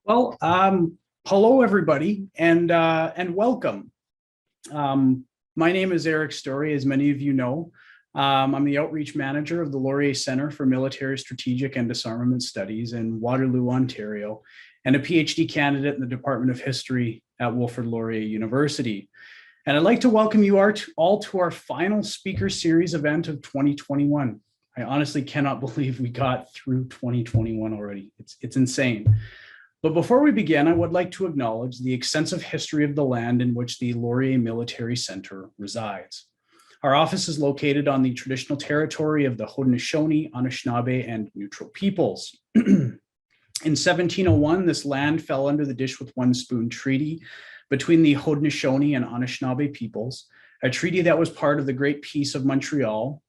Well, hello everybody, and welcome. My name is Eric Story, as many of you know. I'm the outreach manager of the Laurier Center for Military Strategic and Disarmament Studies in Waterloo, Ontario, and a PhD candidate in the Department of History at Wilfrid Laurier University. And I'd like to welcome you all to our final speaker series event of 2021. I honestly cannot believe we got through 2021 already. It's insane. But before we begin, I would like to acknowledge the extensive history of the land in which the Laurier Military Center resides. Our office is located on the traditional territory of the Haudenosaunee, Anishinaabe, and Neutral peoples. In 1701, this land fell under the Dish with One Spoon Treaty between the Haudenosaunee and Anishinaabe peoples, a treaty that was part of the Great Peace of Montreal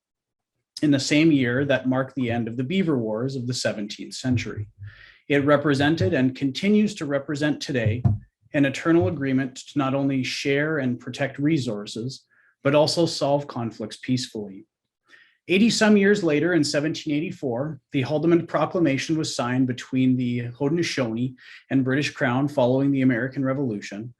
in the same year that marked the end of the Beaver Wars of the 17th century. It represented and continues to represent today an eternal agreement to not only share and protect resources, but also solve conflicts peacefully. 80-some years later, in 1784, the Haldimand Proclamation was signed between the Haudenosaunee and British Crown following the American Revolution.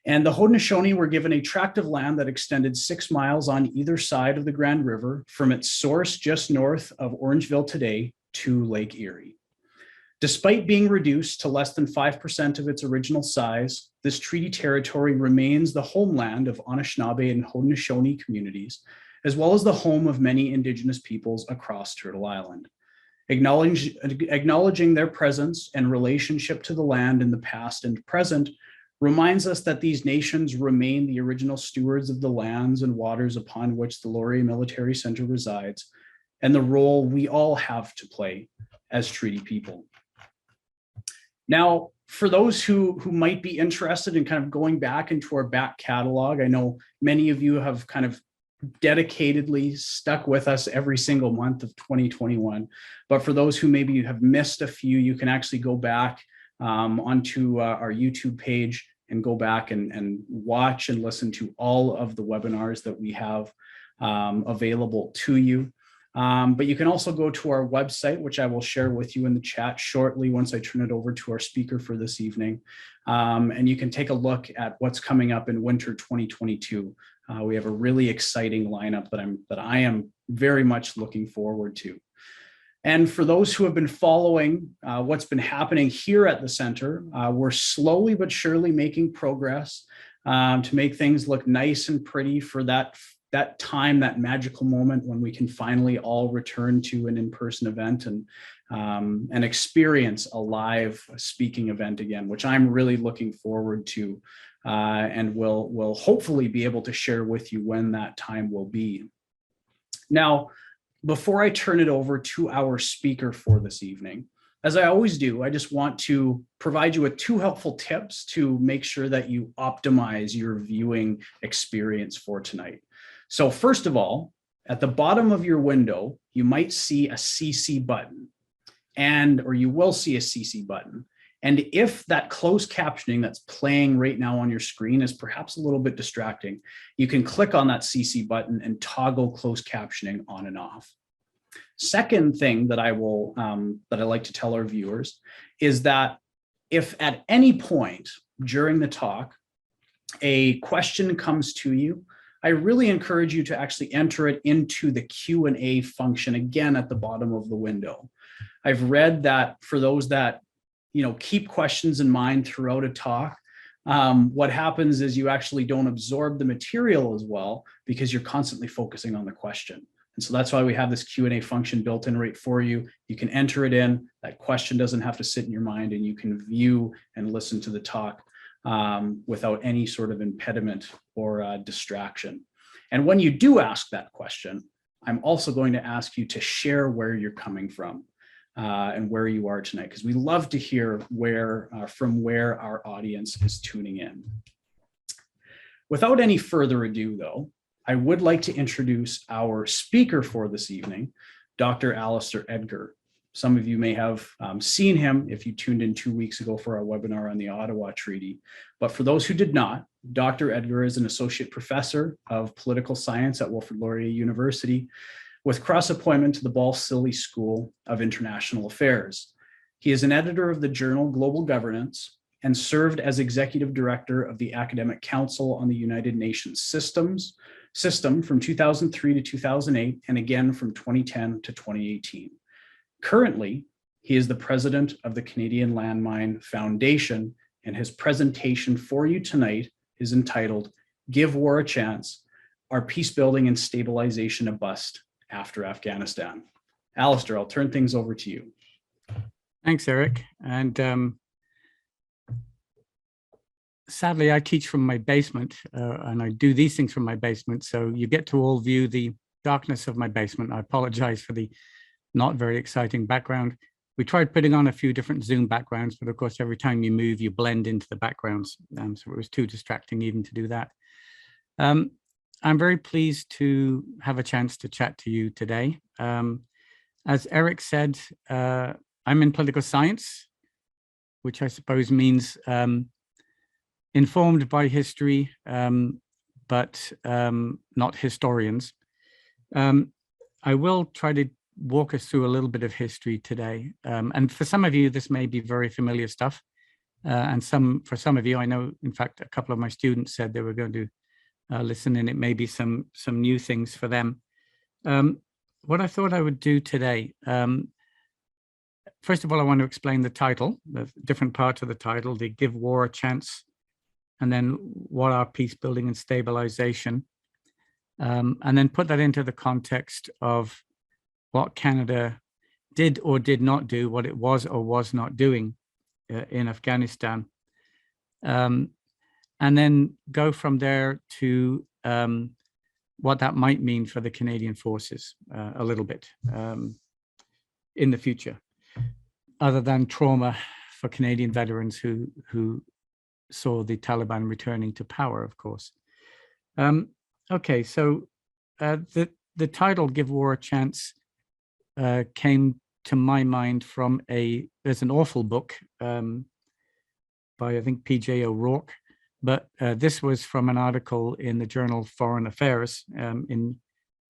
And the Haudenosaunee were given a tract of land that extended 6 miles on either side of the Grand River from its source just north of Orangeville today to Lake Erie. Despite being reduced to less than 5% of its original size, this treaty territory remains the homeland of Anishinaabe and Haudenosaunee communities, as well as the home of many Indigenous peoples across Turtle Island. Acknowledging their presence and relationship to the land in the past and present reminds us that these nations remain the original stewards of the lands and waters upon which the Laurier Military Center resides, and the role we all have to play as treaty people. Now, for those who might be interested in kind of going back into our back catalog, I know many of you have kind of dedicatedly stuck with us every single month of 2021. But for those who maybe have missed a few, you can actually go back onto our YouTube page and go back and watch and listen to all of the webinars that we have available to you. But you can also go to our website, which I will share with you in the chat shortly once I turn it over to our speaker for this evening. And you can take a look at what's coming up in winter 2022. We have a really exciting lineup that I am very much looking forward to. And for those who have been following what's been happening here at the center, we're slowly but surely making progress to make things look nice and pretty for that time, that magical moment when we can finally all return to an in-person event and experience a live speaking event again, which I'm really looking forward to and will hopefully be able to share with you when that time will be. Now, before I turn it over to our speaker for this evening, as I always do, I just want to provide you with 2 helpful tips to make sure that you optimize your viewing experience for tonight. So first of all, at the bottom of your window, you might see a CC button, or you will see a CC button. And if that closed captioning that's playing right now on your screen is perhaps a little bit distracting, you can click on that CC button and toggle closed captioning on and off. Second thing that I like to tell our viewers is that if at any point during the talk, a question comes to you, I really encourage you to actually enter it into the Q&A function again at the bottom of the window. I've read that for those that keep questions in mind throughout a talk, what happens is you actually don't absorb the material as well because you're constantly focusing on the question. And so that's why we have this Q&A function built in right for you. You can enter it in, that question doesn't have to sit in your mind, and you can view and listen to the talk without any sort of impediment or distraction. And when you do ask that question, I'm also going to ask you to share where you're coming from and where you are tonight, because we love to hear from where our audience is tuning in. Without any further ado, though, I would like to introduce our speaker for this evening, Dr. Alistair Edgar. Some of you may have seen him if you tuned in 2 weeks ago for our webinar on the Ottawa Treaty. But for those who did not, Dr. Edgar is an associate professor of political science at Wilfrid Laurier University with cross appointment to the Balsillie School of International Affairs. He is an editor of the journal Global Governance and served as executive director of the Academic Council on the United Nations system from 2003 to 2008, and again from 2010 to 2018. Currently, he is the president of the Canadian Landmine Foundation, and his presentation for you tonight is entitled Give War a Chance, Are Peacebuilding and Stabilization a Bust After Afghanistan? Alistair, I'll turn things over to you. Thanks, Eric. And sadly, I teach from my basement and I do these things from my basement. So you get to all view the darkness of my basement. I apologize for the not very exciting background. We tried putting on a few different Zoom backgrounds, but of course, every time you move, you blend into the backgrounds. So it was too distracting even to do that. I'm very pleased to have a chance to chat to you today. As Eric said, I'm in political science, which I suppose means informed by history, but not historians. I will try to walk us through a little bit of history today. And for some of you, this may be very familiar stuff. And for some of you, I know, in fact, a couple of my students said they were going to listen, and it may be some new things for them. What I thought I would do today, first of all, I want to explain the title, the different parts of the title, the Give War a Chance, and then what are peace building and stabilization, and then put that into the context of what Canada did or did not do, what it was or was not doing in Afghanistan, and then go from there to what that might mean for the Canadian forces a little bit in the future, other than trauma for Canadian veterans who saw the Taliban returning to power, of course. Okay, so the title "Give War a Chance" came to my mind from there's an awful book by I think P.J. O'Rourke, but this was from an article in the journal Foreign Affairs in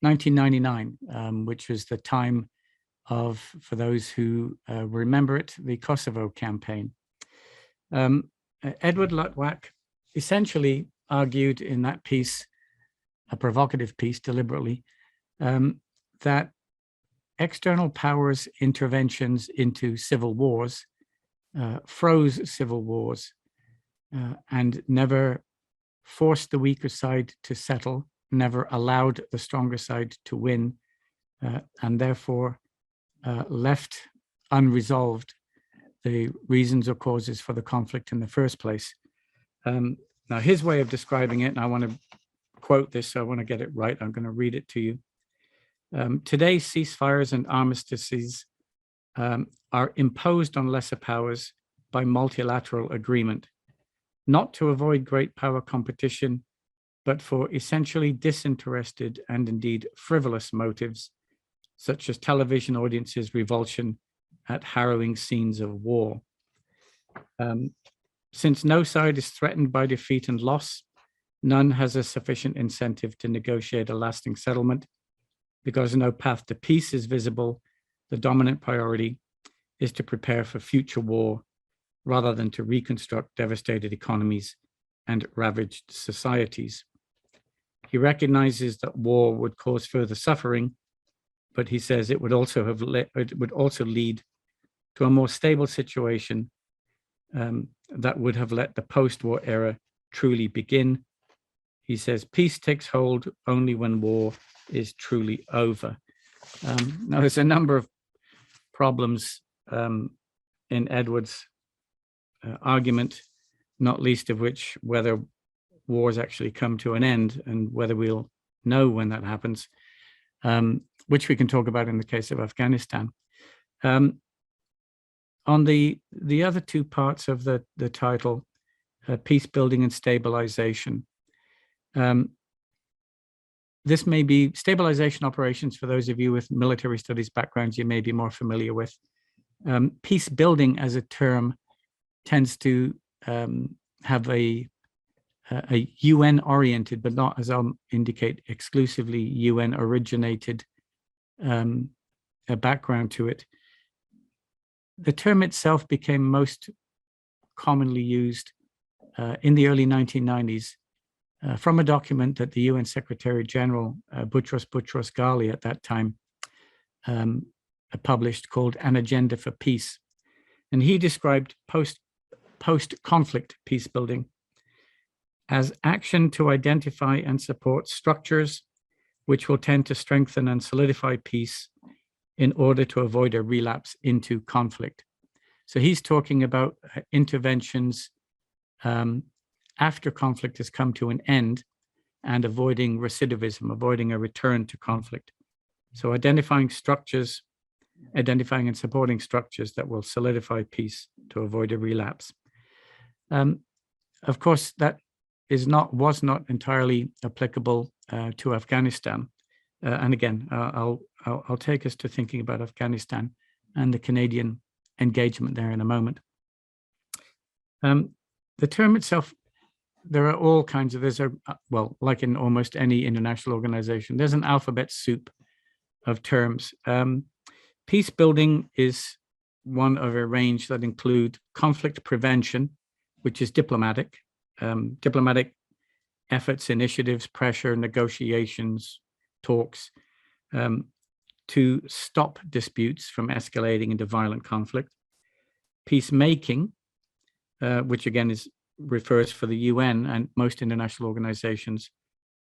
1999, which was the time of, for those who remember it, the Kosovo campaign. Edward Luttwak essentially argued in that piece, a provocative piece deliberately, that external powers' interventions into civil wars froze civil wars and never forced the weaker side to settle, never allowed the stronger side to win, and therefore left unresolved the reasons or causes for the conflict in the first place. Now, his way of describing it, and I want to quote this, so I want to get it right. I'm going to read it to you. Today, ceasefires and armistices are imposed on lesser powers by multilateral agreement, not to avoid great power competition, but for essentially disinterested and indeed frivolous motives, such as television audiences' revulsion at harrowing scenes of war. Since no side is threatened by defeat and loss, none has a sufficient incentive to negotiate a lasting settlement. Because no path to peace is visible, the dominant priority is to prepare for future war rather than to reconstruct devastated economies and ravaged societies. He recognizes that war would cause further suffering, but he says it would also lead to a more stable situation that would have let the post-war era truly begin. He says peace takes hold only when war is truly over. Now, there's a number of problems in Edward's argument, not least of which whether wars actually come to an end and whether we'll know when that happens, which we can talk about in the case of Afghanistan. On the other two parts of the title, peace building and stabilization, this may be stabilization operations. For those of you with military studies backgrounds, you may be more familiar with. Peace building as a term tends to have a UN-oriented, but not, as I'll indicate, exclusively UN-originated a background to it. The term itself became most commonly used in the early 1990s from a document that the UN Secretary General Boutros Ghali at that time published called An Agenda for Peace. And he described post-conflict peace building as action to identify and support structures which will tend to strengthen and solidify peace in order to avoid a relapse into conflict. So he's talking about interventions after conflict has come to an end and avoiding recidivism, avoiding a return to conflict. So identifying structures, identifying and supporting structures that will solidify peace to avoid a relapse. Of course, that was not entirely applicable to Afghanistan. And again, I'll take us to thinking about Afghanistan and the Canadian engagement there in a moment. The term itself, there are all kinds of, well, like in almost any international organization, there's an alphabet soup of terms. Peace building is one of a range that include conflict prevention, which is diplomatic, diplomatic efforts, initiatives, pressure, negotiations, talks to stop disputes from escalating into violent conflict. Peacemaking, which again refers for the UN and most international organizations,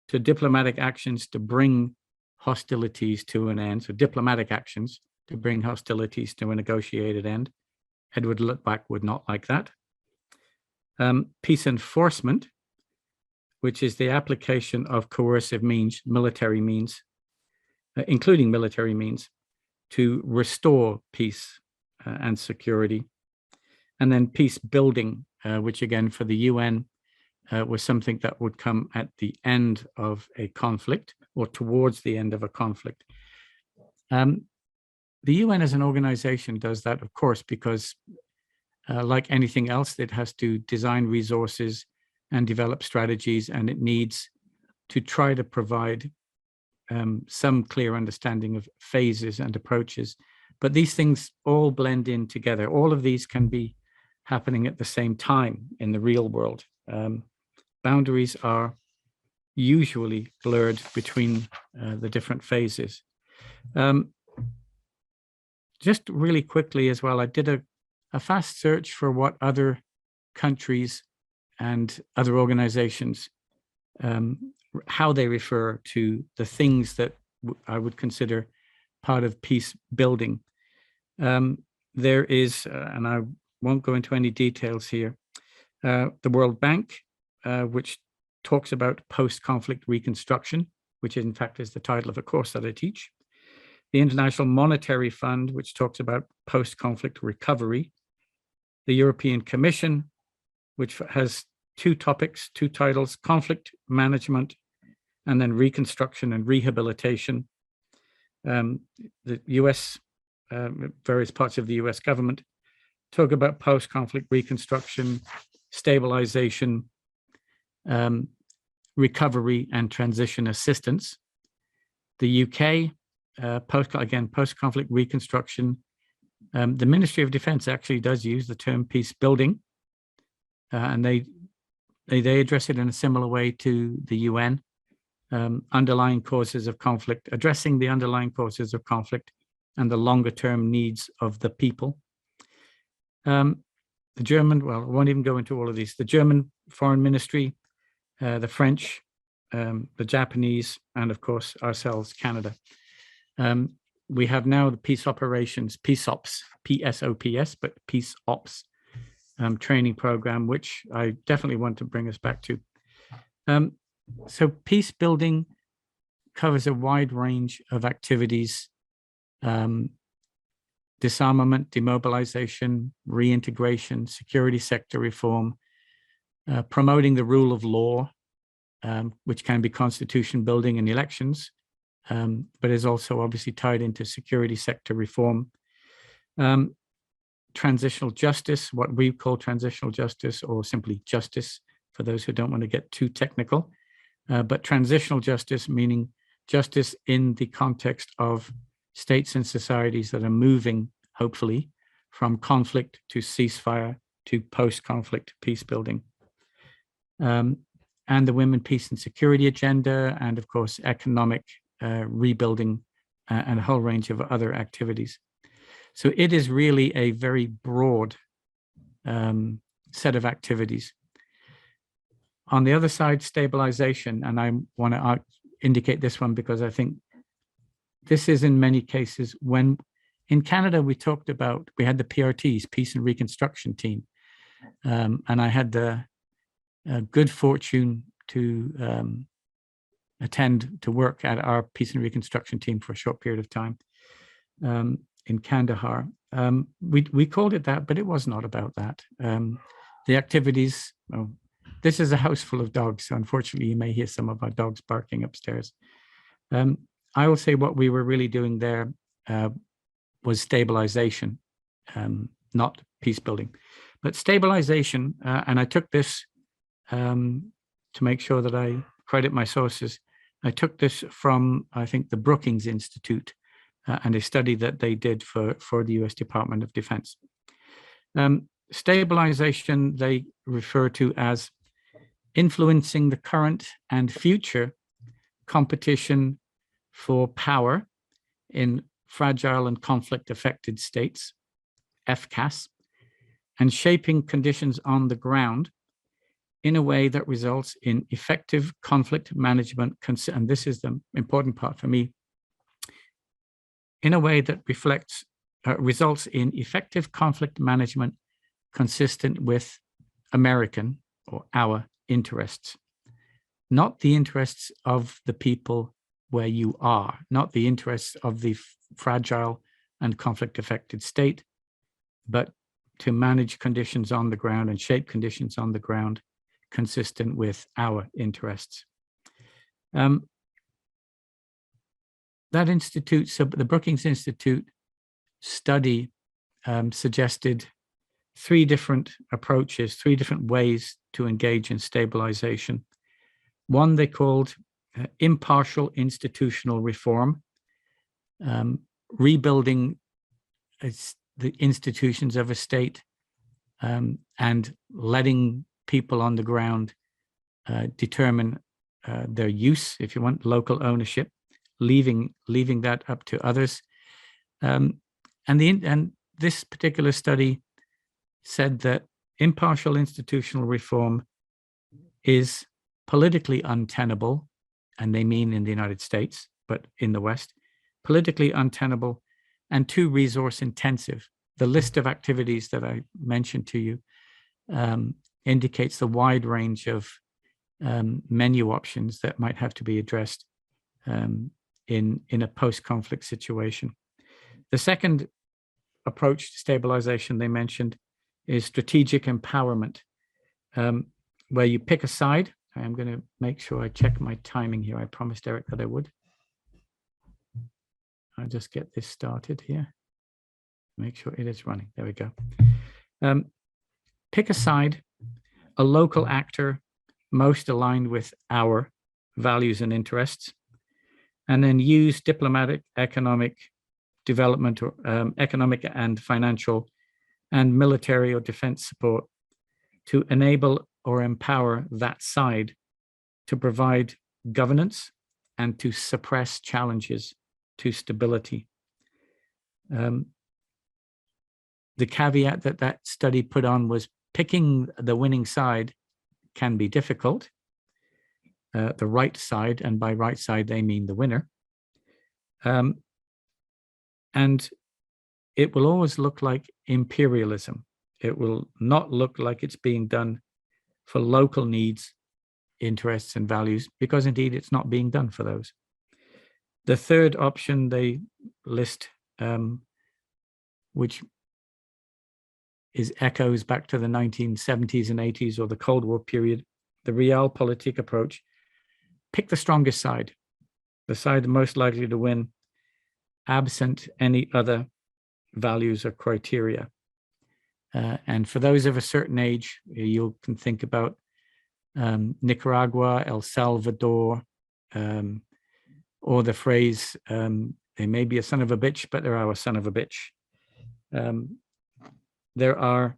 to diplomatic actions to bring hostilities to an end. So diplomatic actions to bring hostilities to a negotiated end. Edward Luttwak would not like that. Peace enforcement, which is the application of coercive means, military means, including military means, to restore peace and security. And then peace building, which again for the UN was something that would come at the end of a conflict or towards the end of a conflict. The UN as an organization does that, of course, because like anything else, it has to design resources and develop strategies, and it needs to try to provide some clear understanding of phases and approaches. But these things all blend in together. All of these can be happening at the same time in the real world. Boundaries are usually blurred between the different phases. Just really quickly as well, I did a fast search for what other countries and other organizations, how they refer to the things that I would consider part of peace building. There is, and I won't go into any details here, the World Bank, which talks about post-conflict reconstruction, which in fact is the title of a course that I teach. The International Monetary Fund, which talks about post-conflict recovery. The European Commission, which has two topics, two titles, conflict management, and then reconstruction and rehabilitation. The US, various parts of the US government talk about post-conflict reconstruction, stabilization, recovery, and transition assistance. The UK, post-conflict reconstruction. The Ministry of Defense actually does use the term peace building, and they address it in a similar way to the UN. Underlying causes of conflict, addressing the underlying causes of conflict and the longer term needs of the people. The German, well, I won't even go into all of these. The German Foreign Ministry, the French, the Japanese, and of course ourselves, Canada. We have now the peace operations, peace ops, PSOPS, but peace ops training program, which I definitely want to bring us back to. So peace building covers a wide range of activities, disarmament, demobilization, reintegration, security sector reform, promoting the rule of law, which can be constitution building and elections, but is also obviously tied into security sector reform. Transitional justice, what we call transitional justice, or simply justice for those who don't want to get too technical. But transitional justice, meaning justice in the context of states and societies that are moving, hopefully, from conflict to ceasefire to post-conflict peace building. And the Women, Peace and Security Agenda, and of course, economic rebuilding and a whole range of other activities. So it is really a very broad set of activities. On the other side, stabilization, and I want to indicate this one because I think this is in many cases when in Canada we had the PRTs, Peace and Reconstruction Team, and I had the good fortune to attend to work at our Peace and Reconstruction Team for a short period of time in Kandahar. We called it that, but it was not about that. The activities, well, this is a house full of dogs, so unfortunately you may hear some of our dogs barking upstairs. I will say what we were really doing there was stabilization, not peace building. But stabilization, and I took this to make sure that I credit my sources, I took this from, I think, the Brookings Institute and a study that they did for the US Department of Defense. Stabilization, they refer to as influencing the current and future competition for power in fragile and conflict-affected states, FCAS, and shaping conditions on the ground in a way that results in effective conflict management, and this is the important part for me, in a way that results in effective conflict management consistent with American or our interests, not the interests of the people where you are, not the interests of the fragile and conflict-affected state, but to manage conditions on the ground and shape conditions on the ground consistent with our interests. That institute, so the Brookings Institute study suggested three different approaches, three different ways to engage in stabilization. One they called impartial institutional reform, rebuilding the institutions of a state and letting people on the ground determine their use, if you want, local ownership, leaving that up to others. And this particular study said that impartial institutional reform is politically untenable, and they mean in the United States, but in the West, politically untenable and too resource intensive. The list of activities that I mentioned to you indicates the wide range of menu options that might have to be addressed in a post-conflict situation. The second approach to stabilization they mentioned is strategic empowerment, where you pick a side. I'm going to make sure I check my timing here. I promised Eric that I would. I'll just get this started here. Make sure it is running. There we go. Pick a side, a local actor most aligned with our values and interests, and then use diplomatic, economic development, or economic and financial and military or defense support to enable or empower that side to provide governance and to suppress challenges to stability. The caveat that study put on was picking the winning side can be difficult, the right side, and by right side, they mean the winner. And it will always look like imperialism. It will not look like it's being done for local needs, interests, and values, because indeed it's not being done for those. The third option they list, which echoes back to the 1970s and 80s or the Cold War period, the realpolitik approach, pick the strongest side, the side most likely to win, absent any other values or criteria. And for those of a certain age, you can think about Nicaragua, El Salvador, or the phrase, they may be a son of a bitch, but they're our son of a bitch. there are,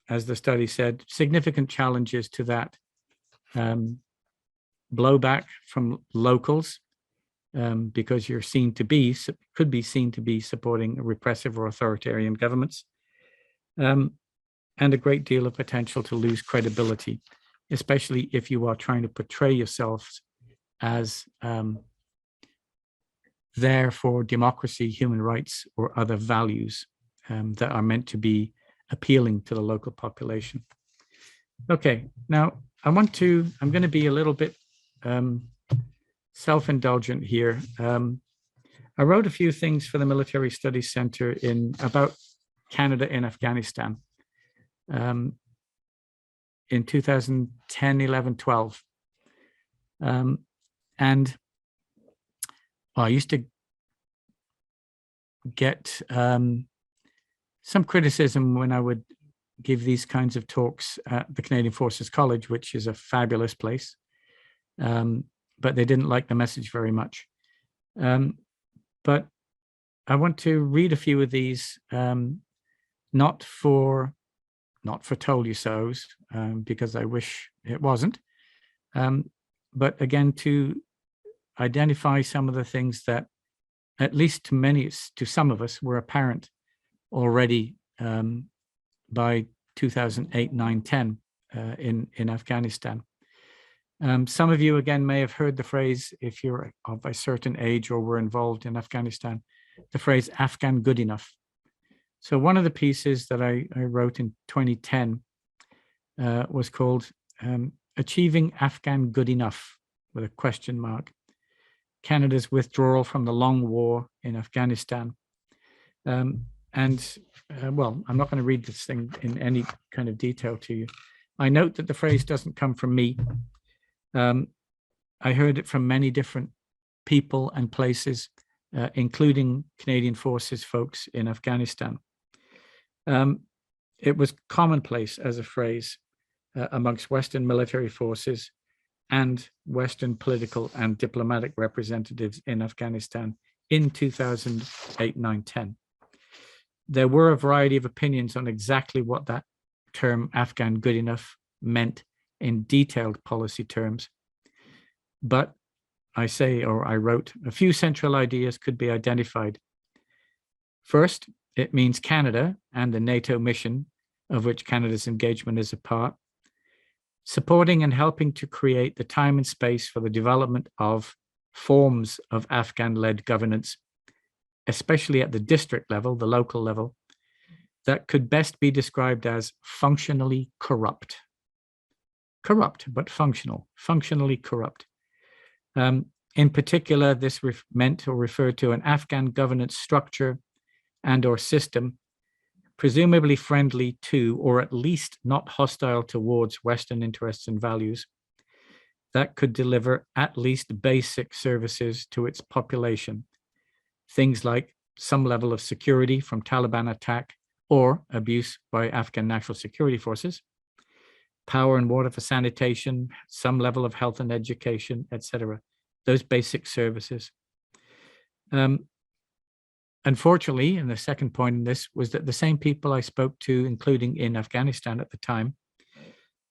as the study said, significant challenges to that. Blowback from locals, because you're could be seen to be supporting repressive or authoritarian governments, and a great deal of potential to lose credibility, especially if you are trying to portray yourselves as there for democracy, human rights, or other values that are meant to be appealing to the local population. Okay, now I'm going to be a little bit self-indulgent here. I wrote a few things for the Military Studies Center about Canada in Afghanistan in 2010, 11, 12. And I used to get some criticism when I would give these kinds of talks at the Canadian Forces College, which is a fabulous place. But they didn't like the message very much. But I want to read a few of these, not for told you so's, because I wish it wasn't, but again, to identify some of the things that, at least to some of us, were apparent already by 2008, 9, 10 in Afghanistan. Some of you, again, may have heard the phrase, if you're of a certain age or were involved in Afghanistan, the phrase Afghan good enough. So one of the pieces that I wrote in 2010 was called Achieving Afghan Good Enough, with a question mark. Canada's withdrawal from the long war in Afghanistan. Well, I'm not going to read this thing in any kind of detail to you. I note that the phrase doesn't come from me. I heard it from many different people and places, including Canadian Forces folks in Afghanistan. It was commonplace as a phrase amongst Western military forces and Western political and diplomatic representatives in Afghanistan in 2008, 9, 10. There were a variety of opinions on exactly what that term Afghan good enough meant in detailed policy terms. But I wrote, a few central ideas could be identified. First, it means Canada and the NATO mission, of which Canada's engagement is a part, supporting and helping to create the time and space for the development of forms of Afghan-led governance, especially at the district level, the local level, that could best be described as functionally corrupt. Corrupt, but functional, functionally corrupt. In particular, this meant or referred to an Afghan governance structure and or system, presumably friendly to, or at least not hostile towards, Western interests and values, that could deliver at least basic services to its population. Things like some level of security from Taliban attack or abuse by Afghan national security forces, power and water for sanitation, some level of health and education, etc. Those basic services. Unfortunately, and the second point in this was that the same people I spoke to, including in Afghanistan at the time,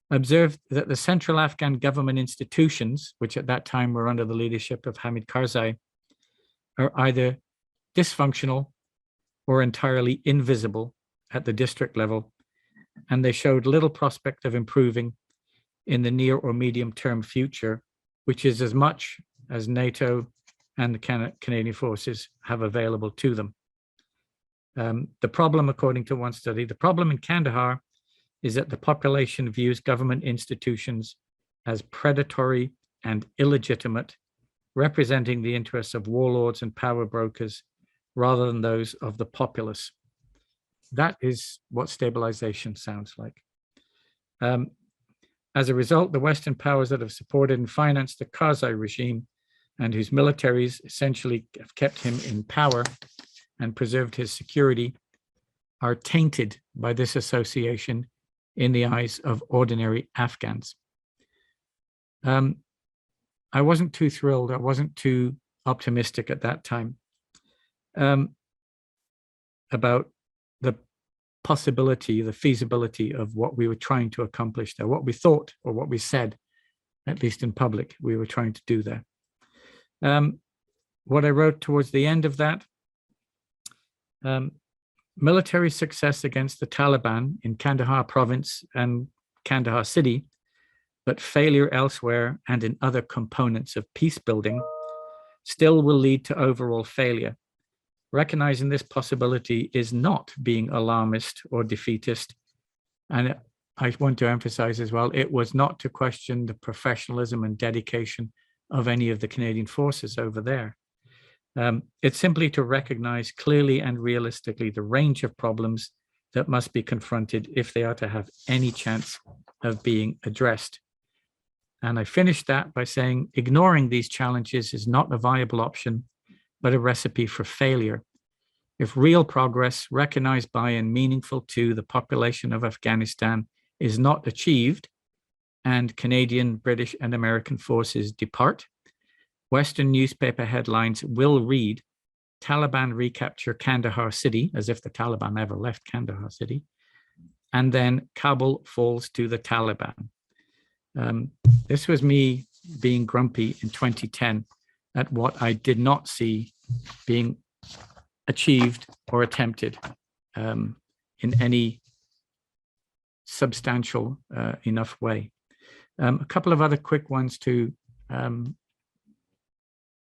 observed that the central Afghan government institutions, which at that time were under the leadership of Hamid Karzai, are either dysfunctional or entirely invisible at the district level, and they showed little prospect of improving in the near or medium term future, which is as much as NATO and the Canadian Forces have available to them. The problem, according to one study, the problem in Kandahar is that the population views government institutions as predatory and illegitimate, representing the interests of warlords and power brokers rather than those of the populace. That is what stabilization sounds like. As a result, the Western powers that have supported and financed the Karzai regime and whose militaries essentially have kept him in power and preserved his security are tainted by this association in the eyes of ordinary Afghans. I wasn't too thrilled. I wasn't too optimistic at that time about the possibility, the feasibility of what we were trying to accomplish there, what we thought or what we said, at least in public, we were trying to do there. What I wrote towards the end of that, military success against the Taliban in Kandahar province and Kandahar city, but failure elsewhere and in other components of peace building still will lead to overall failure. Recognizing this possibility is not being alarmist or defeatist. And I want to emphasize as well, it was not to question the professionalism and dedication of any of the Canadian forces over there. It's simply to recognize clearly and realistically the range of problems that must be confronted if they are to have any chance of being addressed. And I finished that by saying, ignoring these challenges is not a viable option, but a recipe for failure. If real progress recognized by and meaningful to the population of Afghanistan is not achieved, and Canadian, British, and American forces depart, Western newspaper headlines will read, Taliban recapture Kandahar city, as if the Taliban ever left Kandahar city, and then Kabul falls to the Taliban. This was me being grumpy in 2010 at what I did not see being achieved or attempted in any substantial enough way. A couple of other quick ones to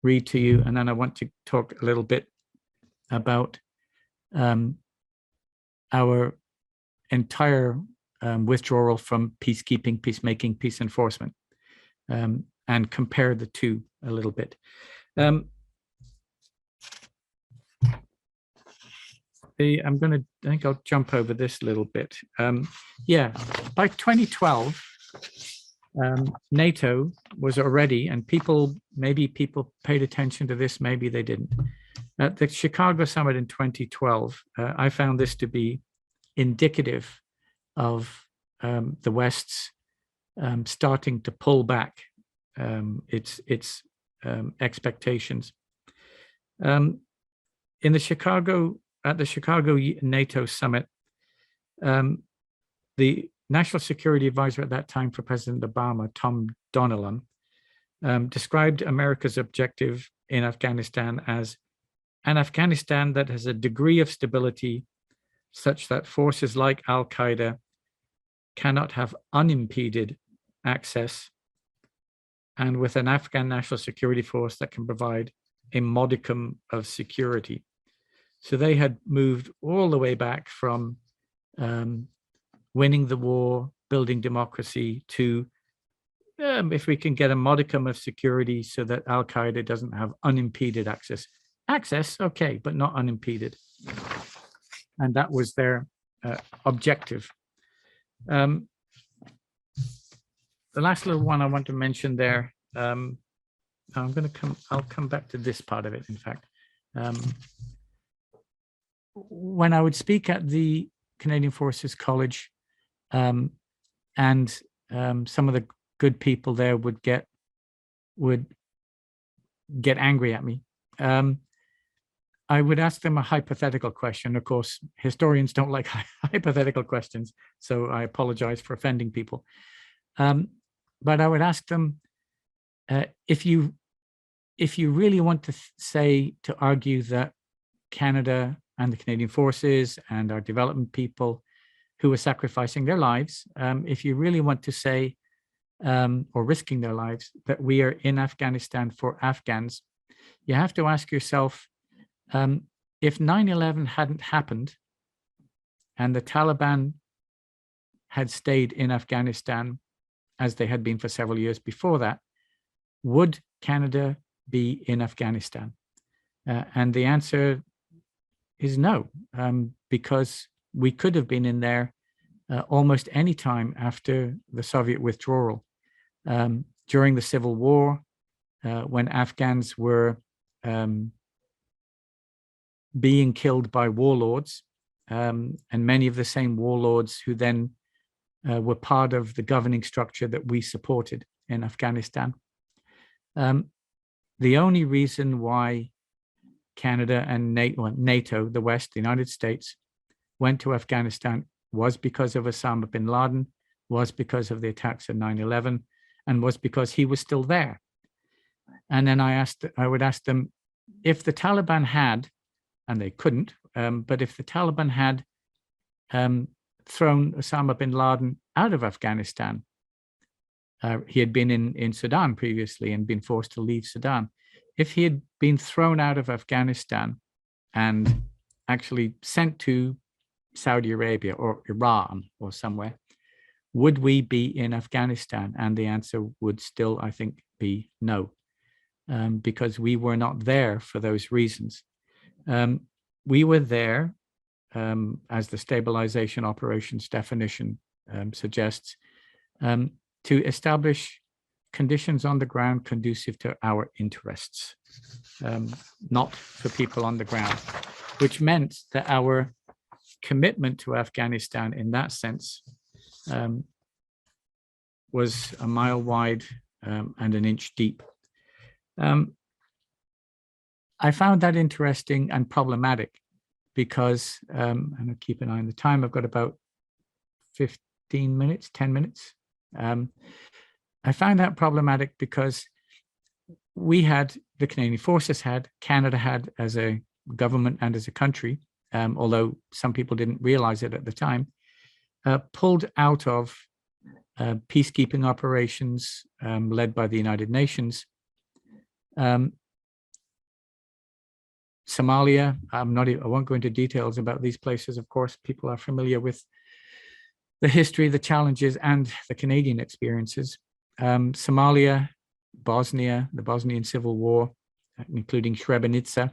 read to you, and then I want to talk a little bit about our entire withdrawal from peacekeeping, peacemaking, peace enforcement, and compare the two a little bit. I think I'll jump over this a little bit. Yeah, by 2012, NATO was already, and maybe people paid attention to this, maybe they didn't. At the Chicago summit in 2012, I found this to be indicative of the West's starting to pull back its expectations. At the Chicago NATO summit, the National Security Advisor at that time for President Obama, Tom Donilon, described America's objective in Afghanistan as an Afghanistan that has a degree of stability such that forces like Al-Qaeda cannot have unimpeded access, and with an Afghan national security force that can provide a modicum of security. So they had moved all the way back from winning the war, building democracy, to if we can get a modicum of security so that Al-Qaeda doesn't have unimpeded access. Access, okay, but not unimpeded. And that was their objective. The last little one I want to mention there, I'll come back to this part of it, in fact. When I would speak at the Canadian Forces College, and some of the good people there would get angry at me, I would ask them a hypothetical question. Of course, historians don't like hypothetical questions, so I apologize for offending people. But I would ask them, if you really want to argue that Canada and the Canadian forces and our development people who are sacrificing their lives, if you really want to say, or risking their lives, that we are in Afghanistan for Afghans, you have to ask yourself, if 9/11 hadn't happened and the Taliban had stayed in Afghanistan as they had been for several years before that, would Canada be in Afghanistan? And the answer is no, because we could have been in there almost any time after the Soviet withdrawal. During the Civil War, when Afghans were being killed by warlords, and many of the same warlords who then were part of the governing structure that we supported in Afghanistan. The only reason why Canada and NATO, the West, the United States, went to Afghanistan was because of Osama bin Laden, was because of the attacks of 9/11, and was because he was still there. And then I would ask them, if the Taliban had, and they couldn't, but if the Taliban had thrown Osama bin Laden out of Afghanistan, he had been in Sudan previously and been forced to leave Sudan. If he had been thrown out of Afghanistan and actually sent to Saudi Arabia or Iran or somewhere, would we be in Afghanistan? And the answer would still, I think, be no, because we were not there for those reasons. We were there, as the stabilization operations definition suggests, to establish conditions on the ground conducive to our interests, not for people on the ground, which meant that our commitment to Afghanistan in that sense was a mile wide and an inch deep. I found that interesting and problematic because, and I'll keep an eye on the time, I've got about 15 minutes, 10 minutes. I found that problematic because we had, the Canadian Forces had, Canada had as a government and as a country, although some people didn't realize it at the time, pulled out of peacekeeping operations led by the United Nations. Somalia, I won't go into details about these places. Of course, people are familiar with the history, the challenges, and the Canadian experiences. Somalia, Bosnia, the Bosnian Civil War, including Srebrenica,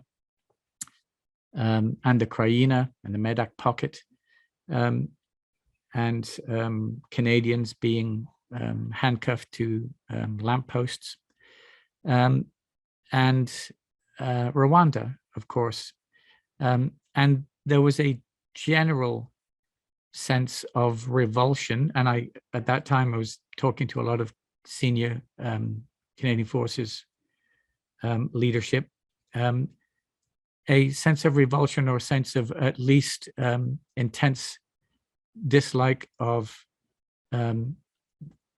and the Krajina and the Medak pocket, and Canadians being handcuffed to lampposts, and Rwanda, of course. And there was a general sense of revulsion. And at that time, I was talking to a lot of senior Canadian Forces leadership, a sense of revulsion or a sense of at least intense dislike of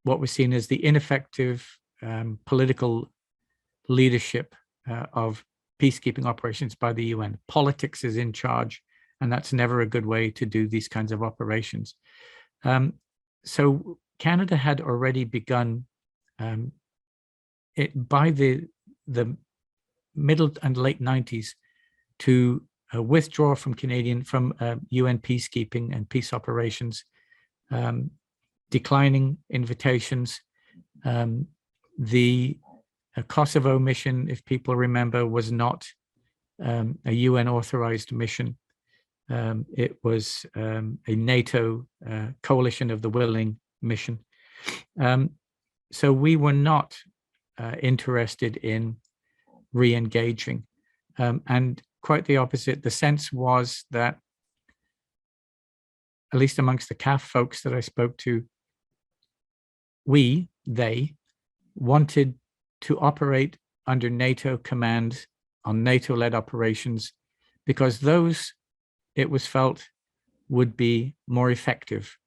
what was seen as the ineffective political leadership of peacekeeping operations by the UN. Politics is in charge, and that's never a good way to do these kinds of operations. So Canada had already begun by the middle and late 90s to withdraw from UN peacekeeping and peace operations, declining invitations. The Kosovo mission, if people remember, was not a UN authorized mission. It was a NATO coalition of the willing mission. So we were not interested in re-engaging. And quite the opposite. The sense was that, at least amongst the CAF folks that I spoke to, they wanted to operate under NATO command on NATO-led operations because those, it was felt, would be more effective,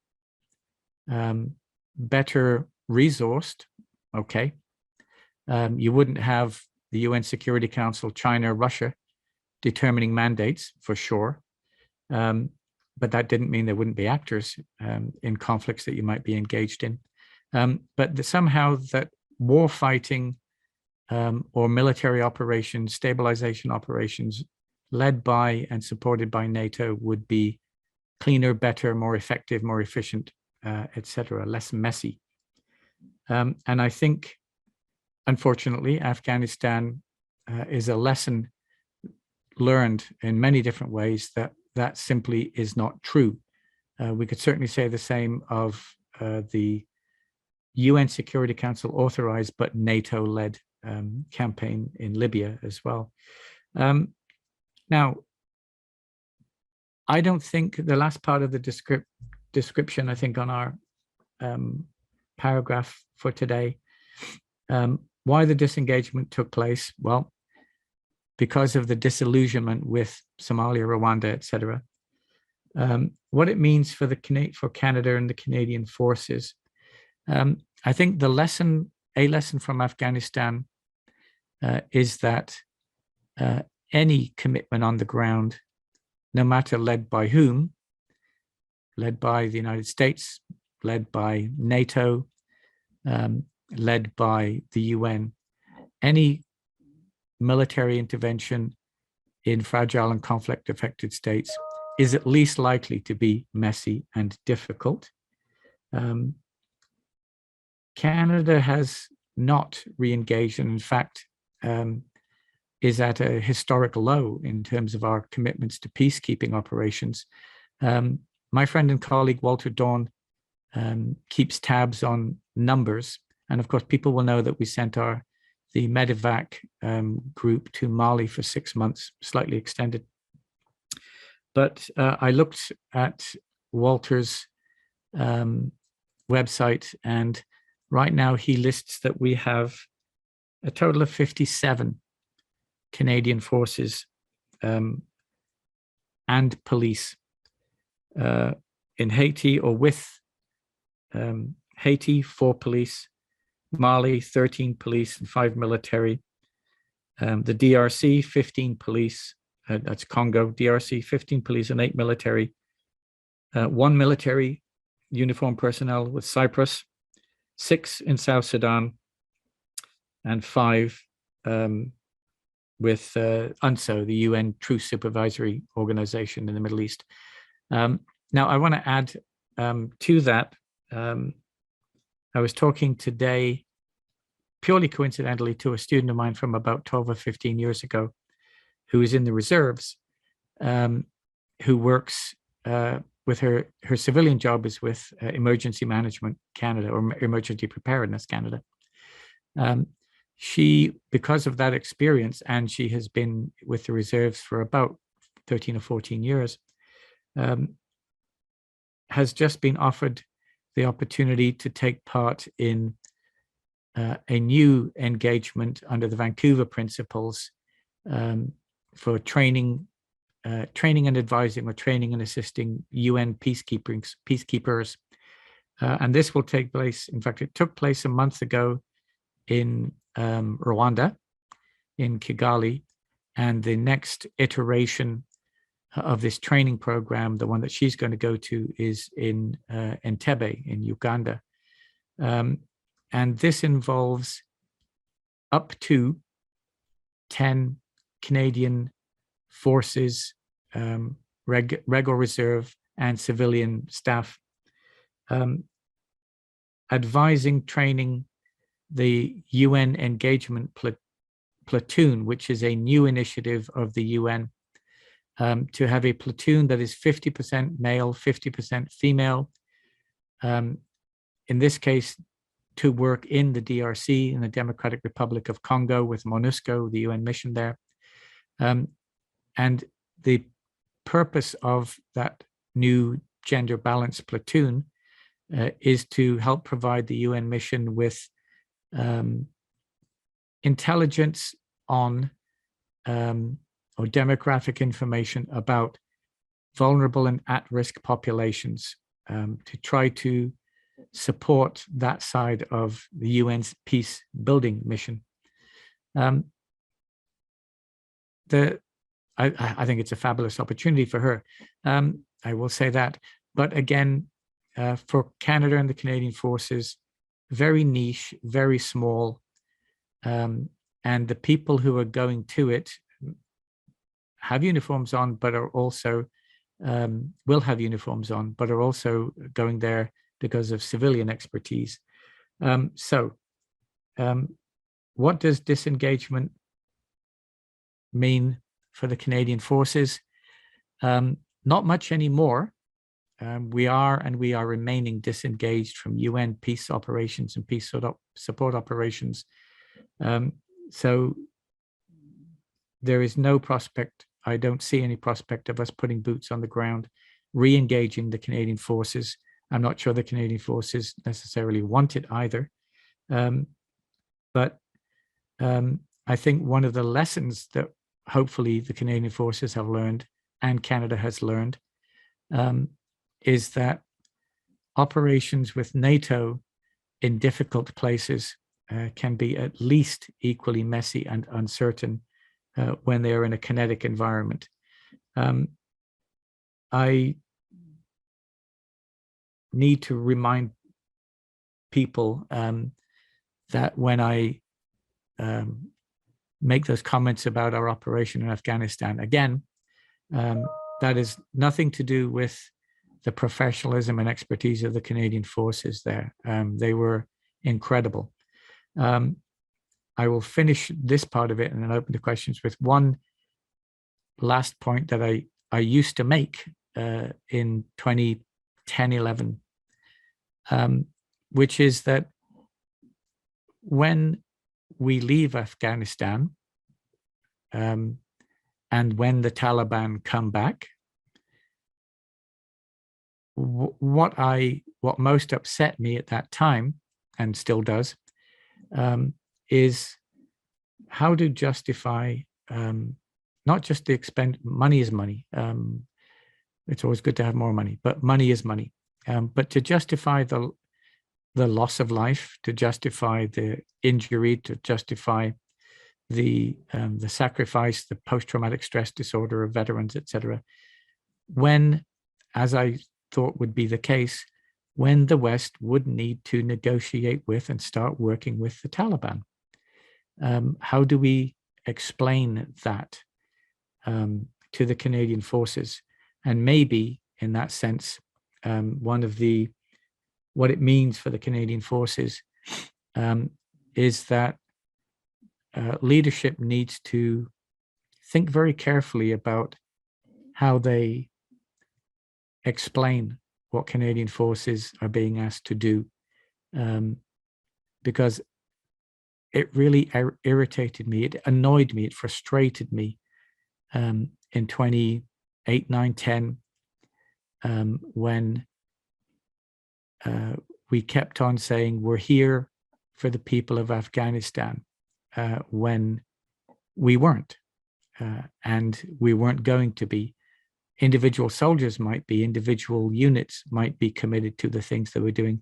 better resourced. Okay. You wouldn't have the UN Security Council, China, Russia determining mandates for sure. But that didn't mean there wouldn't be actors in conflicts that you might be engaged in. But somehow that war fighting or military operations, stabilization operations led by and supported by NATO would be cleaner, better, more effective, more efficient, etc., less messy. And I think, unfortunately, Afghanistan is a lesson learned in many different ways that simply is not true. We could certainly say the same of the UN Security Council authorized but NATO-led campaign in Libya as well. Now, I don't think the last part of the description, I think on our paragraph for today, why the disengagement took place, well, because of the disillusionment with Somalia, Rwanda, etc. What it means for for Canada and the Canadian forces. I think a lesson from Afghanistan is that any commitment on the ground, no matter led by whom, led by the United States, led by NATO, led by the UN, any military intervention in fragile and conflict-affected states is at least likely to be messy and difficult. Canada has not re-engaged, and in fact is at a historic low in terms of our commitments to peacekeeping operations. My friend and colleague Walter Dawn keeps tabs on numbers, and of course people will know that we sent the medevac group to Mali for 6 months, slightly extended. But I looked at Walter's website, and right now he lists that we have a total of 57 Canadian forces and police in Haiti, or with Haiti, 4 police, Mali, 13 police and 5 military, the DRC, 15 police, that's Congo, DRC, 15 police and 8 military, 1 military uniformed personnel with Cyprus, 6 in South Sudan, and 5 with UNSO, the UN Truce Supervisory Organization in the Middle East. Now, I want to add to that, I was talking today, purely coincidentally, to a student of mine from about 12 or 15 years ago, who is in the reserves, who works with her civilian job is with Emergency Management Canada, or Emergency Preparedness Canada. She, because of that experience, and she has been with the reserves for about 13 or 14 years, has just been offered the opportunity to take part in a new engagement under the Vancouver Principles for training and advising, or training and assisting UN peacekeepers. And this will take place, in fact, it took place a month ago in Rwanda, in Kigali, and the next iteration of this training program, the one that she's going to go to, is in Entebbe in Uganda. And this involves up to 10 Canadian forces, regular reserve and civilian staff, advising, training the UN engagement platoon, which is a new initiative of the UN, to have a platoon that is 50% male, 50% female, in this case, to work in the DRC, in the Democratic Republic of Congo, with MONUSCO, the UN mission there. And the purpose of that new gender balanced platoon is to help provide the UN mission with intelligence on or demographic information about vulnerable and at-risk populations, to try to support that side of the UN's peace building mission. I think it's a fabulous opportunity for her. I will say that. But again, for Canada and the Canadian forces, very niche, very small, and the people who are going to it have uniforms on, but are also will have uniforms on, but are also going there because of civilian expertise. What does disengagement mean for the Canadian forces? Not much anymore. We are remaining disengaged from UN peace operations and peace support operations. So there is no prospect, I don't see any prospect of us putting boots on the ground, re-engaging the Canadian forces. I'm not sure the Canadian forces necessarily want it either. But I think one of the lessons that hopefully the Canadian forces have learned, and Canada has learned, is that operations with NATO in difficult places can be at least equally messy and uncertain when they are in a kinetic environment. I need to remind people that when I make those comments about our operation in Afghanistan, again, that is nothing to do with the professionalism and expertise of the Canadian forces there. They were incredible. I will finish this part of it and then open to questions with one last point that I used to make in 2010-11, which is that when we leave Afghanistan and when the Taliban come back, what most upset me at that time, and still does, is how to justify not just the money is money. It's always good to have more money, but money is money. But to justify the loss of life, to justify the injury, to justify the sacrifice, the post-traumatic stress disorder of veterans, etc. When, as I thought would be the case, when the West would need to negotiate with and start working with the Taliban. How do we explain that to the Canadian forces? And maybe in that sense, what it means for the Canadian forces is that leadership needs to think very carefully about how they explain what Canadian forces are being asked to do, because it really irritated me, it annoyed me, it frustrated me in 2008, 9, 10, when we kept on saying we're here for the people of Afghanistan, when we weren't, and we weren't going to be. Individual soldiers might be, individual units might be committed to the things that we're doing.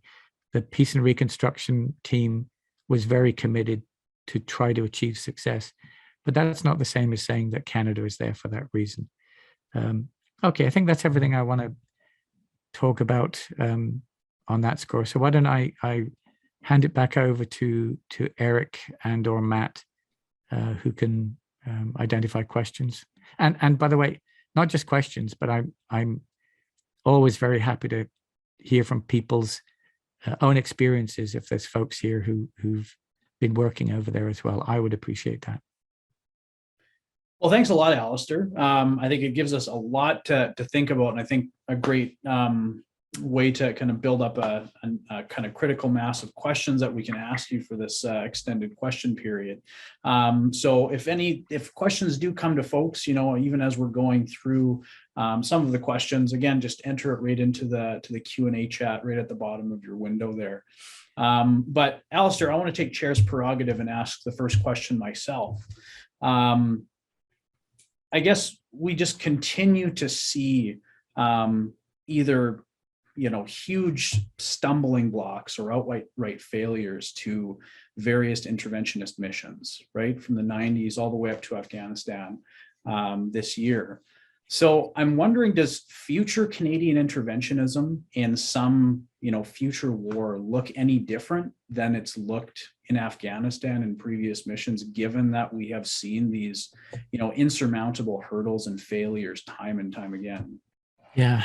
The Peace and Reconstruction team was very committed to try to achieve success, but that's not the same as saying that Canada is there for that reason. Okay, I think that's everything I want to talk about on that score. So why don't I hand it back over to Eric and or Matt, who can identify questions. And by the way, not just questions, but I'm always very happy to hear from people's own experiences. If there's folks here who've been working over there as well, I would appreciate that. Well, thanks a lot, Alistair. I think it gives us a lot to think about, and I think a great way to kind of build up a kind of critical mass of questions that we can ask you for this extended question period. So if questions do come to folks, even as we're going through some of the questions, again, just enter it right into the Q&A chat right at the bottom of your window there. But Alistair, I want to take chair's prerogative and ask the first question myself. I guess we just continue to see either huge stumbling blocks or outright failures to various interventionist missions, right? From the 90s all the way up to Afghanistan this year. So I'm wondering, does future Canadian interventionism in some, future war look any different than it's looked in Afghanistan in previous missions, given that we have seen these, insurmountable hurdles and failures time and time again? Yeah.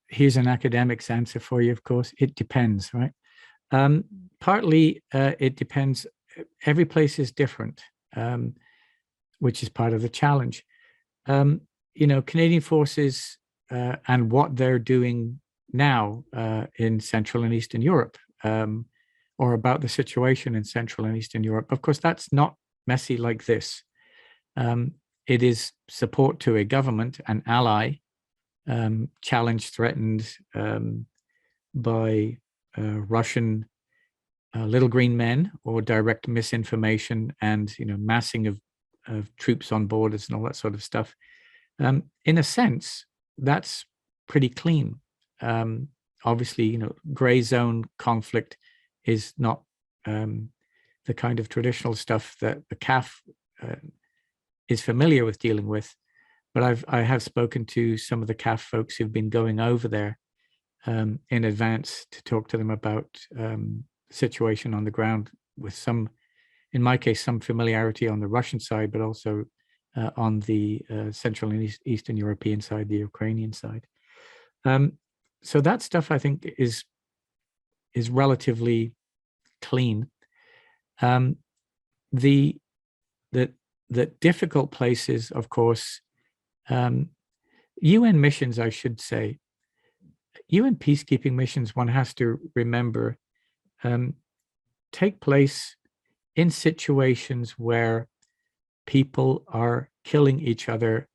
Here's an academic's answer for you, of course. It depends, right? Partly it depends. Every place is different, which is part of the challenge. Canadian forces and what they're doing now in Central and Eastern Europe, or about the situation in Central and Eastern Europe. Of course, that's not messy like this. It is support to a government, an ally, challenged, threatened by Russian little green men or direct misinformation and massing of troops on borders and all that sort of stuff. In a sense, that's pretty clean. Obviously, gray zone conflict is not the kind of traditional stuff that the CAF is familiar with dealing with. But I have spoken to some of the CAF folks who've been going over there in advance to talk to them about the situation on the ground with some, in my case, some familiarity on the Russian side, but also on the Central and Eastern European side, the Ukrainian side. So that stuff, I think, is relatively clean. The difficult places, of course, UN missions, I should say, UN peacekeeping missions, one has to remember, take place in situations where people are killing each other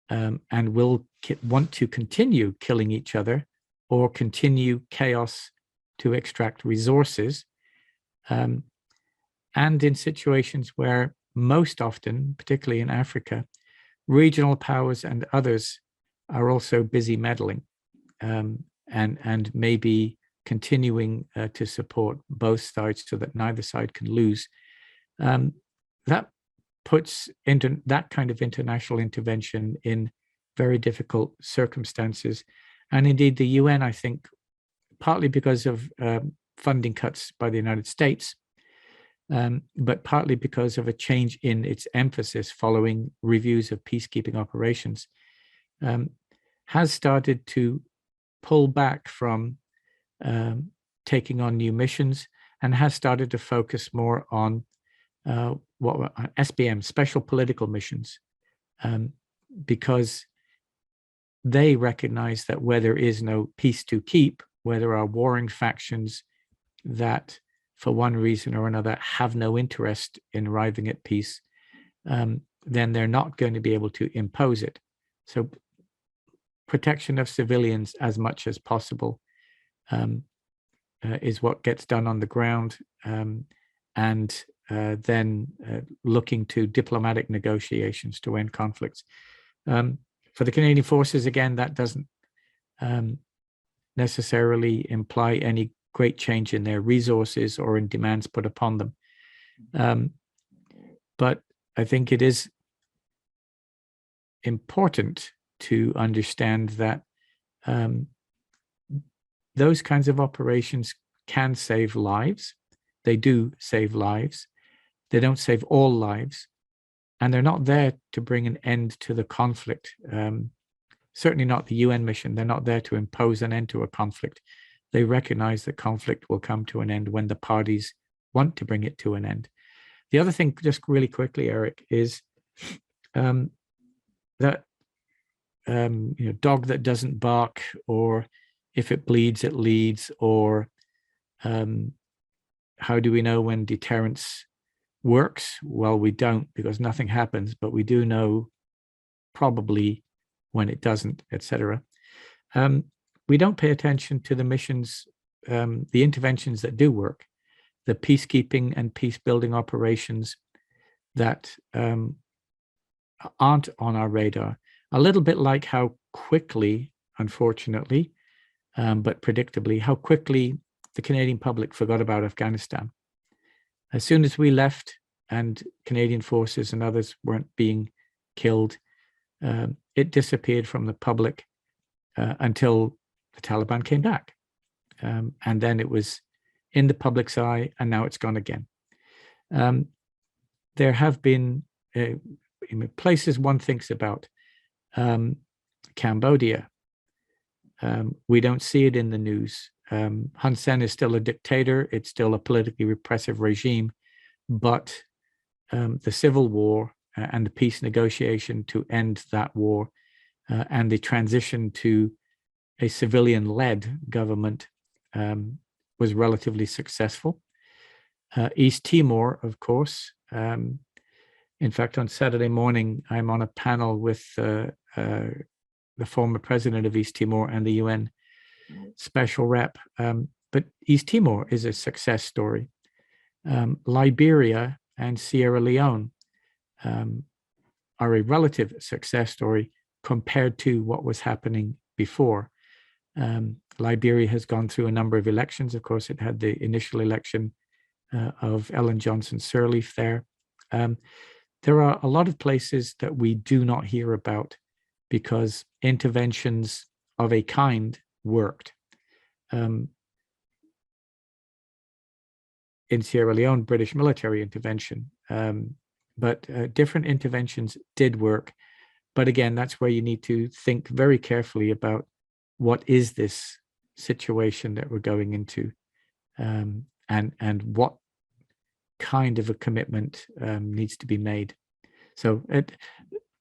and will want to continue killing each other or continue chaos to extract resources. And in situations where most often, particularly in Africa, regional powers and others are also busy meddling and maybe continuing to support both sides so that neither side can lose. That puts into that kind of international intervention in very difficult circumstances. And indeed, the UN, I think, partly because of funding cuts by the United States, but partly because of a change in its emphasis following reviews of peacekeeping operations, has started to pull back from taking on new missions and has started to focus more on what SPM, special political missions, because they recognize that where there is no peace to keep, where there are warring factions that for one reason or another have no interest in arriving at peace, then they're not going to be able to impose it. So protection of civilians as much as possible is what gets done on the ground, and then looking to diplomatic negotiations to end conflicts. For the Canadian Forces, again, that doesn't necessarily imply any great change in their resources or in demands put upon them. But I think it is important to understand that those kinds of operations can save lives. They do save lives. They don't save all lives. And they're not there to bring an end to the conflict. Certainly not the UN mission. They're not there to impose an end to a conflict. They recognize that conflict will come to an end when the parties want to bring it to an end. The other thing, just really quickly, Eric, is that dog that doesn't bark, or if it bleeds, it leads, or how do we know when deterrence works? Well, we don't, because nothing happens, but we do know probably when it doesn't, etc. We don't pay attention to the missions, the interventions that do work, the peacekeeping and peace building operations that aren't on our radar. A little bit like how quickly, unfortunately, but predictably, how quickly the Canadian public forgot about Afghanistan. As soon as we left and Canadian forces and others weren't being killed, it disappeared from the public until the Taliban came back. And then it was in the public's eye, and now it's gone again. There have been places one thinks about. Cambodia. We don't see it in the news. Hun Sen is still a dictator. It's still a politically repressive regime, but the civil war and the peace negotiation to end that war and the transition to a civilian-led government was relatively successful. East Timor, of course. In fact, on Saturday morning, I'm on a panel with the former president of East Timor and the UN special rep. But East Timor is a success story. Liberia and Sierra Leone are a relative success story, compared to what was happening before. Liberia has gone through a number of elections. Of course, it had the initial election of Ellen Johnson Sirleaf there. There are a lot of places that we do not hear about because interventions of a kind worked. In Sierra Leone, British military intervention, but different interventions did work. But again, that's where you need to think very carefully about what is this situation that we're going into, and what kind of a commitment needs to be made. So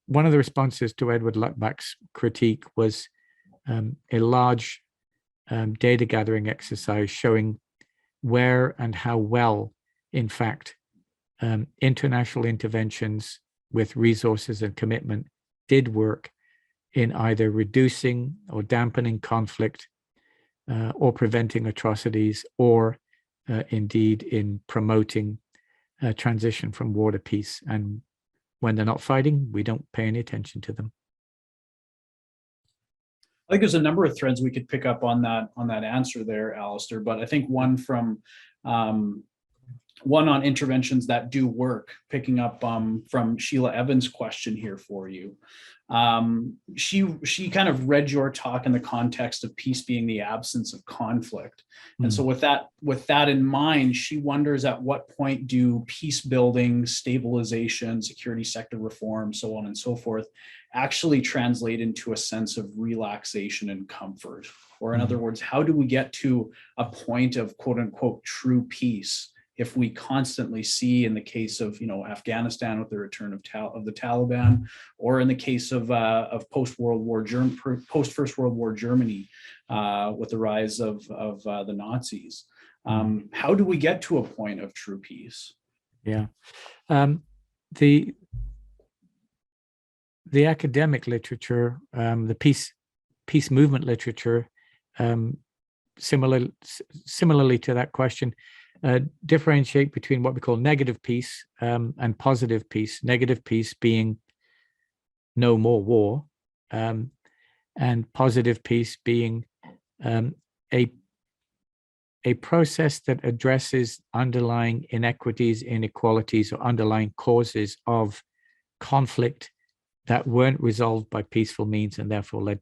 one of the responses to Edward Luttbach's critique was a large data gathering exercise showing where and how well, in fact, international interventions with resources and commitment did work in either reducing or dampening conflict, or preventing atrocities, or indeed in promoting transition from war to peace. And when they're not fighting, we don't pay any attention to them. I think there's a number of threads we could pick up on that answer there, Alistair. But I think one on interventions that do work, picking up from Sheila Evans' question here for you. She kind of read your talk in the context of peace being the absence of conflict. And so with that in mind, she wonders at what point do peace building, stabilization, security sector reform, so on and so forth, actually translate into a sense of relaxation and comfort? Or in other words, how do we get to a point of quote unquote true peace if we constantly see, in the case of Afghanistan with the return of the Taliban, or in the case of post First World War Germany with the rise of the Nazis? How do we get to a point of true peace? Yeah, the academic literature, the peace movement literature, similarly to that question, differentiate between what we call negative peace and positive peace. Negative peace being no more war, and positive peace being a process that addresses underlying inequities, inequalities, or underlying causes of conflict that weren't resolved by peaceful means and therefore led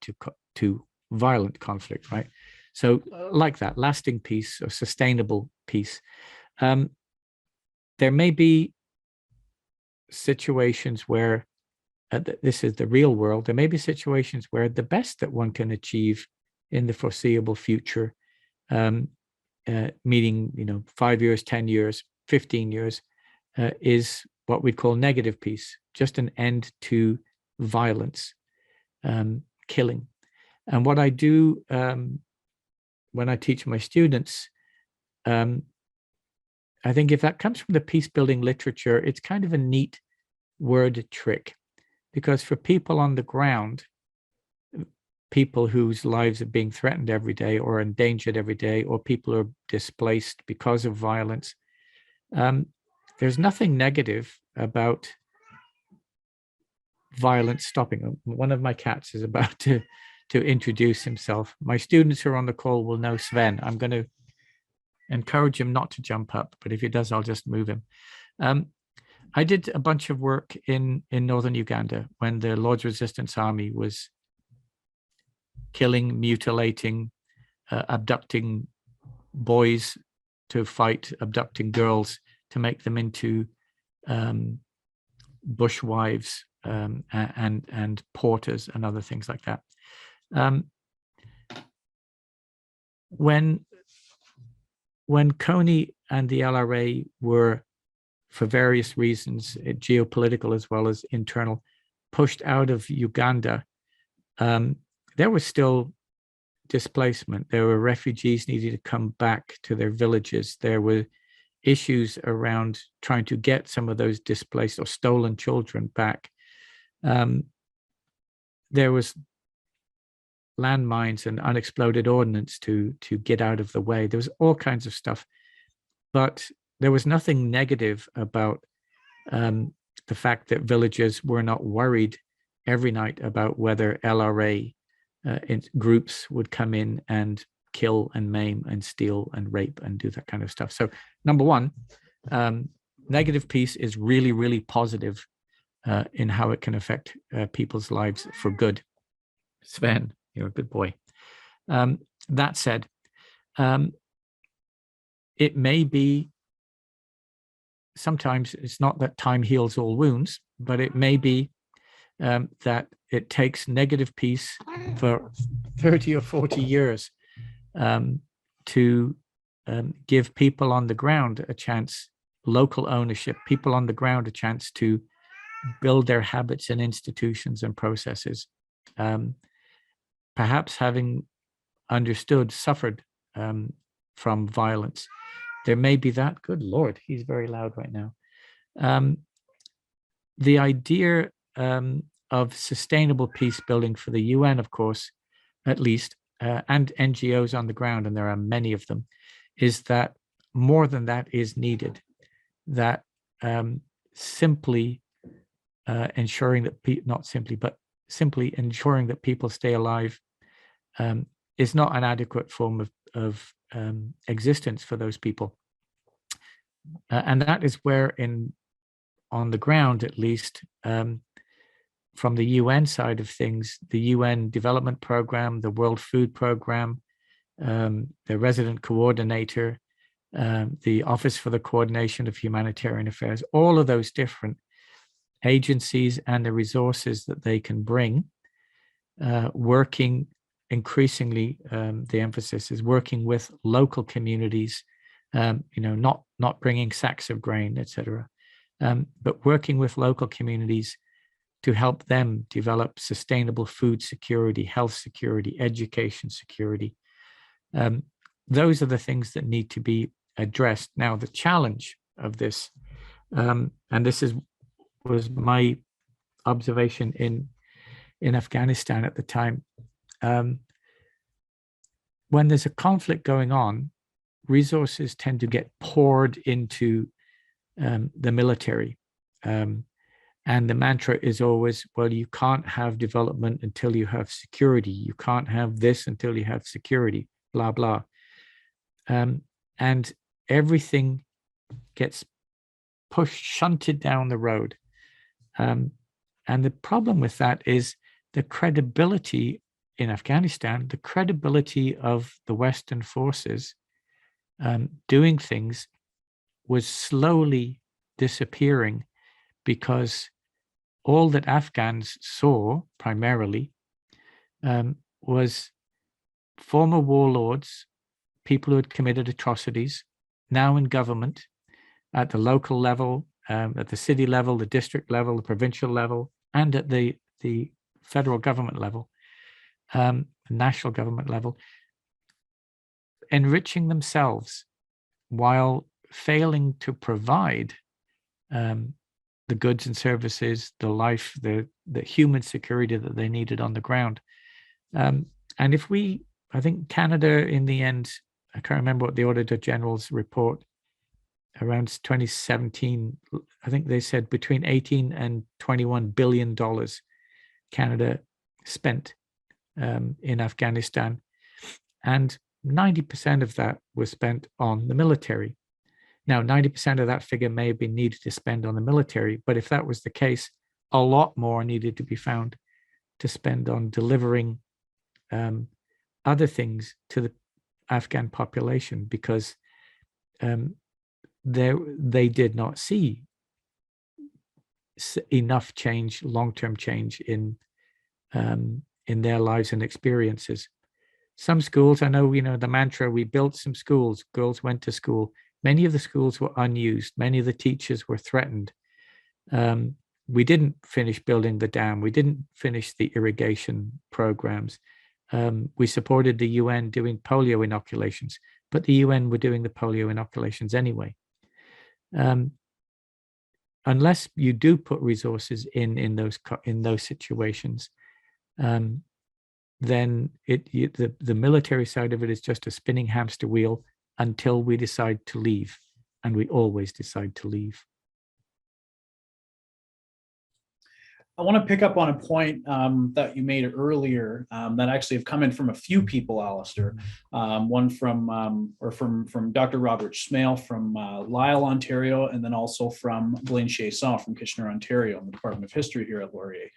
to violent conflict, right? So like that, lasting peace or sustainable peace. There may be situations where, this is the real world, there may be situations where the best that one can achieve in the foreseeable future, meaning 5 years, 10 years, 15 years, is what we call negative peace, just an end to violence, killing. And what I do when I teach my students, I think if that comes from the peace building literature, it's kind of a neat word trick, because for people on the ground, people whose lives are being threatened every day or endangered every day, or people who are displaced because of violence, there's nothing negative about violence stopping. One of my cats is about to introduce himself. My students who are on the call will know Sven. I'm going to encourage him not to jump up, but if he does, I'll just move him. I did a bunch of work in northern Uganda when the Lord's Resistance Army was killing, mutilating, abducting boys to fight, abducting girls to make them into bushwives and porters and other things like that. When Kony and the LRA were, for various reasons, geopolitical as well as internal, pushed out of Uganda, there was still displacement. There were refugees needing to come back to their villages. There were issues around trying to get some of those displaced or stolen children back. There was landmines and unexploded ordnance to get out of the way. There was all kinds of stuff, but there was nothing negative about the fact that villagers were not worried every night about whether LRA groups would come in and kill and maim and steal and rape and do that kind of stuff. So number one, negative peace is really, really positive in how it can affect people's lives for good. Sven, you're a good boy. That said, it may be, sometimes it's not that time heals all wounds, but it may be that it takes negative peace for 30 or 40 years to give people on the ground a chance, local ownership, people on the ground a chance to build their habits and institutions and processes. Perhaps having understood, suffered from violence. There may be that. Good Lord, he's very loud right now. The idea of sustainable peace building for the UN, of course, at least, and NGOs on the ground, and there are many of them, is that more than that is needed. That simply ensuring that, not simply, but simply ensuring that people stay alive is not an adequate form of existence for those people. And that is where on the ground, at least, from the UN side of things, the UN Development Program, the World Food Program, the resident coordinator, the Office for the Coordination of Humanitarian Affairs, all of those different agencies and the resources that they can bring, working increasingly, the emphasis is working with local communities, not bringing sacks of grain, etc., but working with local communities to help them develop sustainable food security, health security, education security. Those are the things that need to be addressed. Now, the challenge of this, and this was my observation in Afghanistan at the time, when there's a conflict going on, resources tend to get poured into the military. And the mantra is always, well, you can't have development until you have security. You can't have this until you have security, blah, blah. And everything gets shunted down the road. And the problem with that is the credibility in Afghanistan, the credibility of the Western forces doing things was slowly disappearing, because all that Afghans saw primarily was former warlords, people who had committed atrocities, now in government at the local level, at the city level, the district level, the provincial level, and at the federal government level, national government level, enriching themselves while failing to provide the goods and services, the life, the human security that they needed on the ground. And I think Canada in the end, I can't remember what the Auditor General's report around 2017, I think they said between 18 and $21 billion Canada spent in Afghanistan. And 90% of that was spent on the military. Now, 90% of that figure may have been needed to spend on the military, but if that was the case, a lot more needed to be found to spend on delivering other things to the Afghan population, because they did not see enough change, long-term change in their lives and experiences. Some schools, I know, the mantra, we built some schools, girls went to school. Many of the schools were unused. Many of the teachers were threatened. We didn't finish building the dam. We didn't finish the irrigation programs. We supported the UN doing polio inoculations, but the UN were doing the polio inoculations anyway. Unless you do put resources in those situations, then the military side of it is just a spinning hamster wheel until we decide to leave, and we always decide to leave. I want to pick up on a point that you made earlier that actually have come in from a few people, Alistair. One from Dr. Robert Smale from Lyle, Ontario, and then also from Blaine Chasson from Kitchener, Ontario, in the Department of History here at Laurier.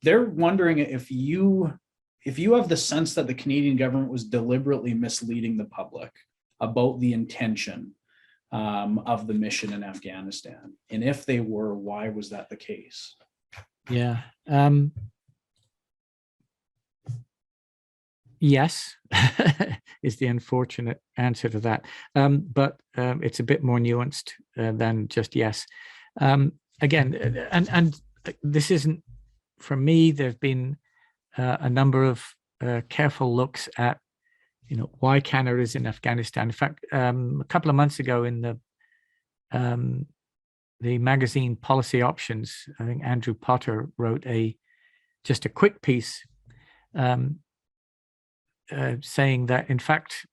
They're wondering if you have the sense that the Canadian government was deliberately misleading the public about the intention of the mission in Afghanistan, and if they were, why was that the case? Yeah. Yes, is the unfortunate answer to that. But it's a bit more nuanced than just yes. Again, and this isn't, for me, there've been a number of careful looks at, why Canada is in Afghanistan. In fact, a couple of months ago in the magazine Policy Options, I think Andrew Potter wrote just a quick piece saying that, in fact,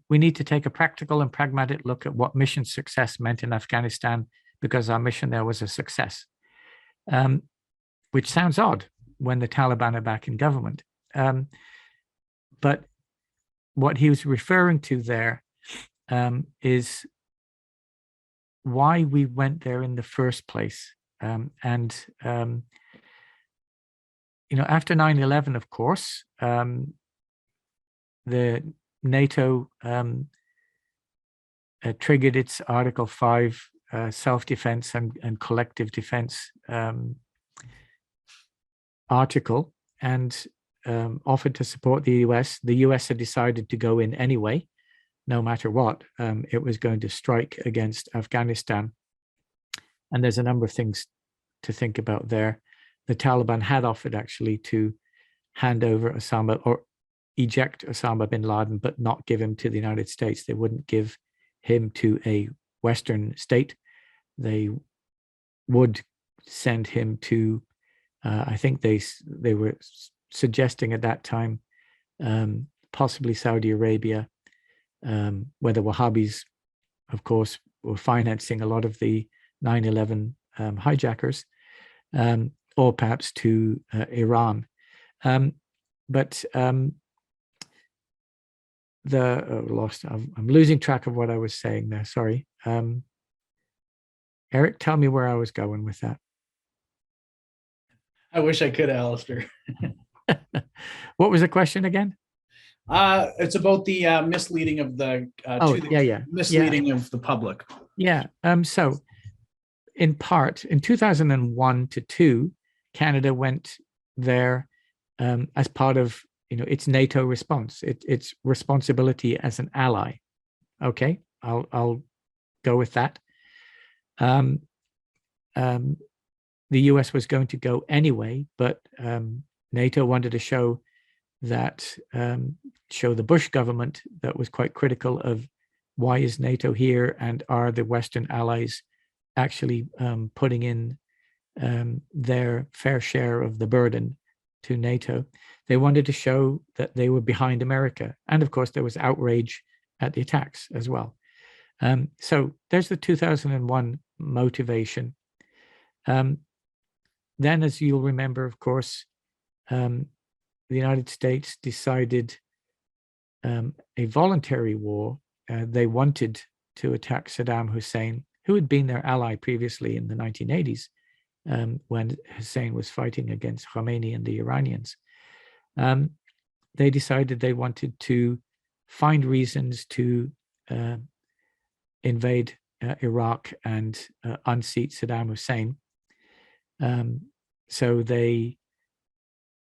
we need to take a practical and pragmatic look at what mission success meant in Afghanistan, because our mission there was a success, which sounds odd when the Taliban are back in government. But what he was referring to there is why we went there in the first place. After 9/11, of course, the NATO triggered its Article 5 self-defense and collective defense article, and offered to support the US. The US had decided to go in anyway, no matter what. It was going to strike against Afghanistan. And there's a number of things to think about there. The Taliban had offered actually to hand over Osama, or eject Osama bin Laden, but not give him to the United States. They wouldn't give him to a Western state. They would send him to, I think they were suggesting at that time, possibly Saudi Arabia, where the Wahhabis, of course, were financing a lot of the 9/11 hijackers, or perhaps to Iran. I'm losing track of what I was saying there. Sorry. Eric, tell me where I was going with that. I wish I could, Alistair. What was the question again? It's about the misleading of the misleading of the public. Yeah. So, in part, in 2001 to 2, Canada went there as part of its NATO response, its responsibility as an ally. Okay, I'll go with that. The US was going to go anyway, but NATO wanted to show the Bush government that was quite critical of why is NATO here, and are the Western allies actually putting in their fair share of the burden to NATO. They wanted to show that they were behind America. And of course, there was outrage at the attacks as well. So there's the 2001 motivation. Then, as you'll remember, of course, the United States decided a voluntary war. They wanted to attack Saddam Hussein, who had been their ally previously in the 1980s, when Hussein was fighting against Khomeini and the Iranians. They decided they wanted to find reasons to invade Iraq and unseat Saddam Hussein. So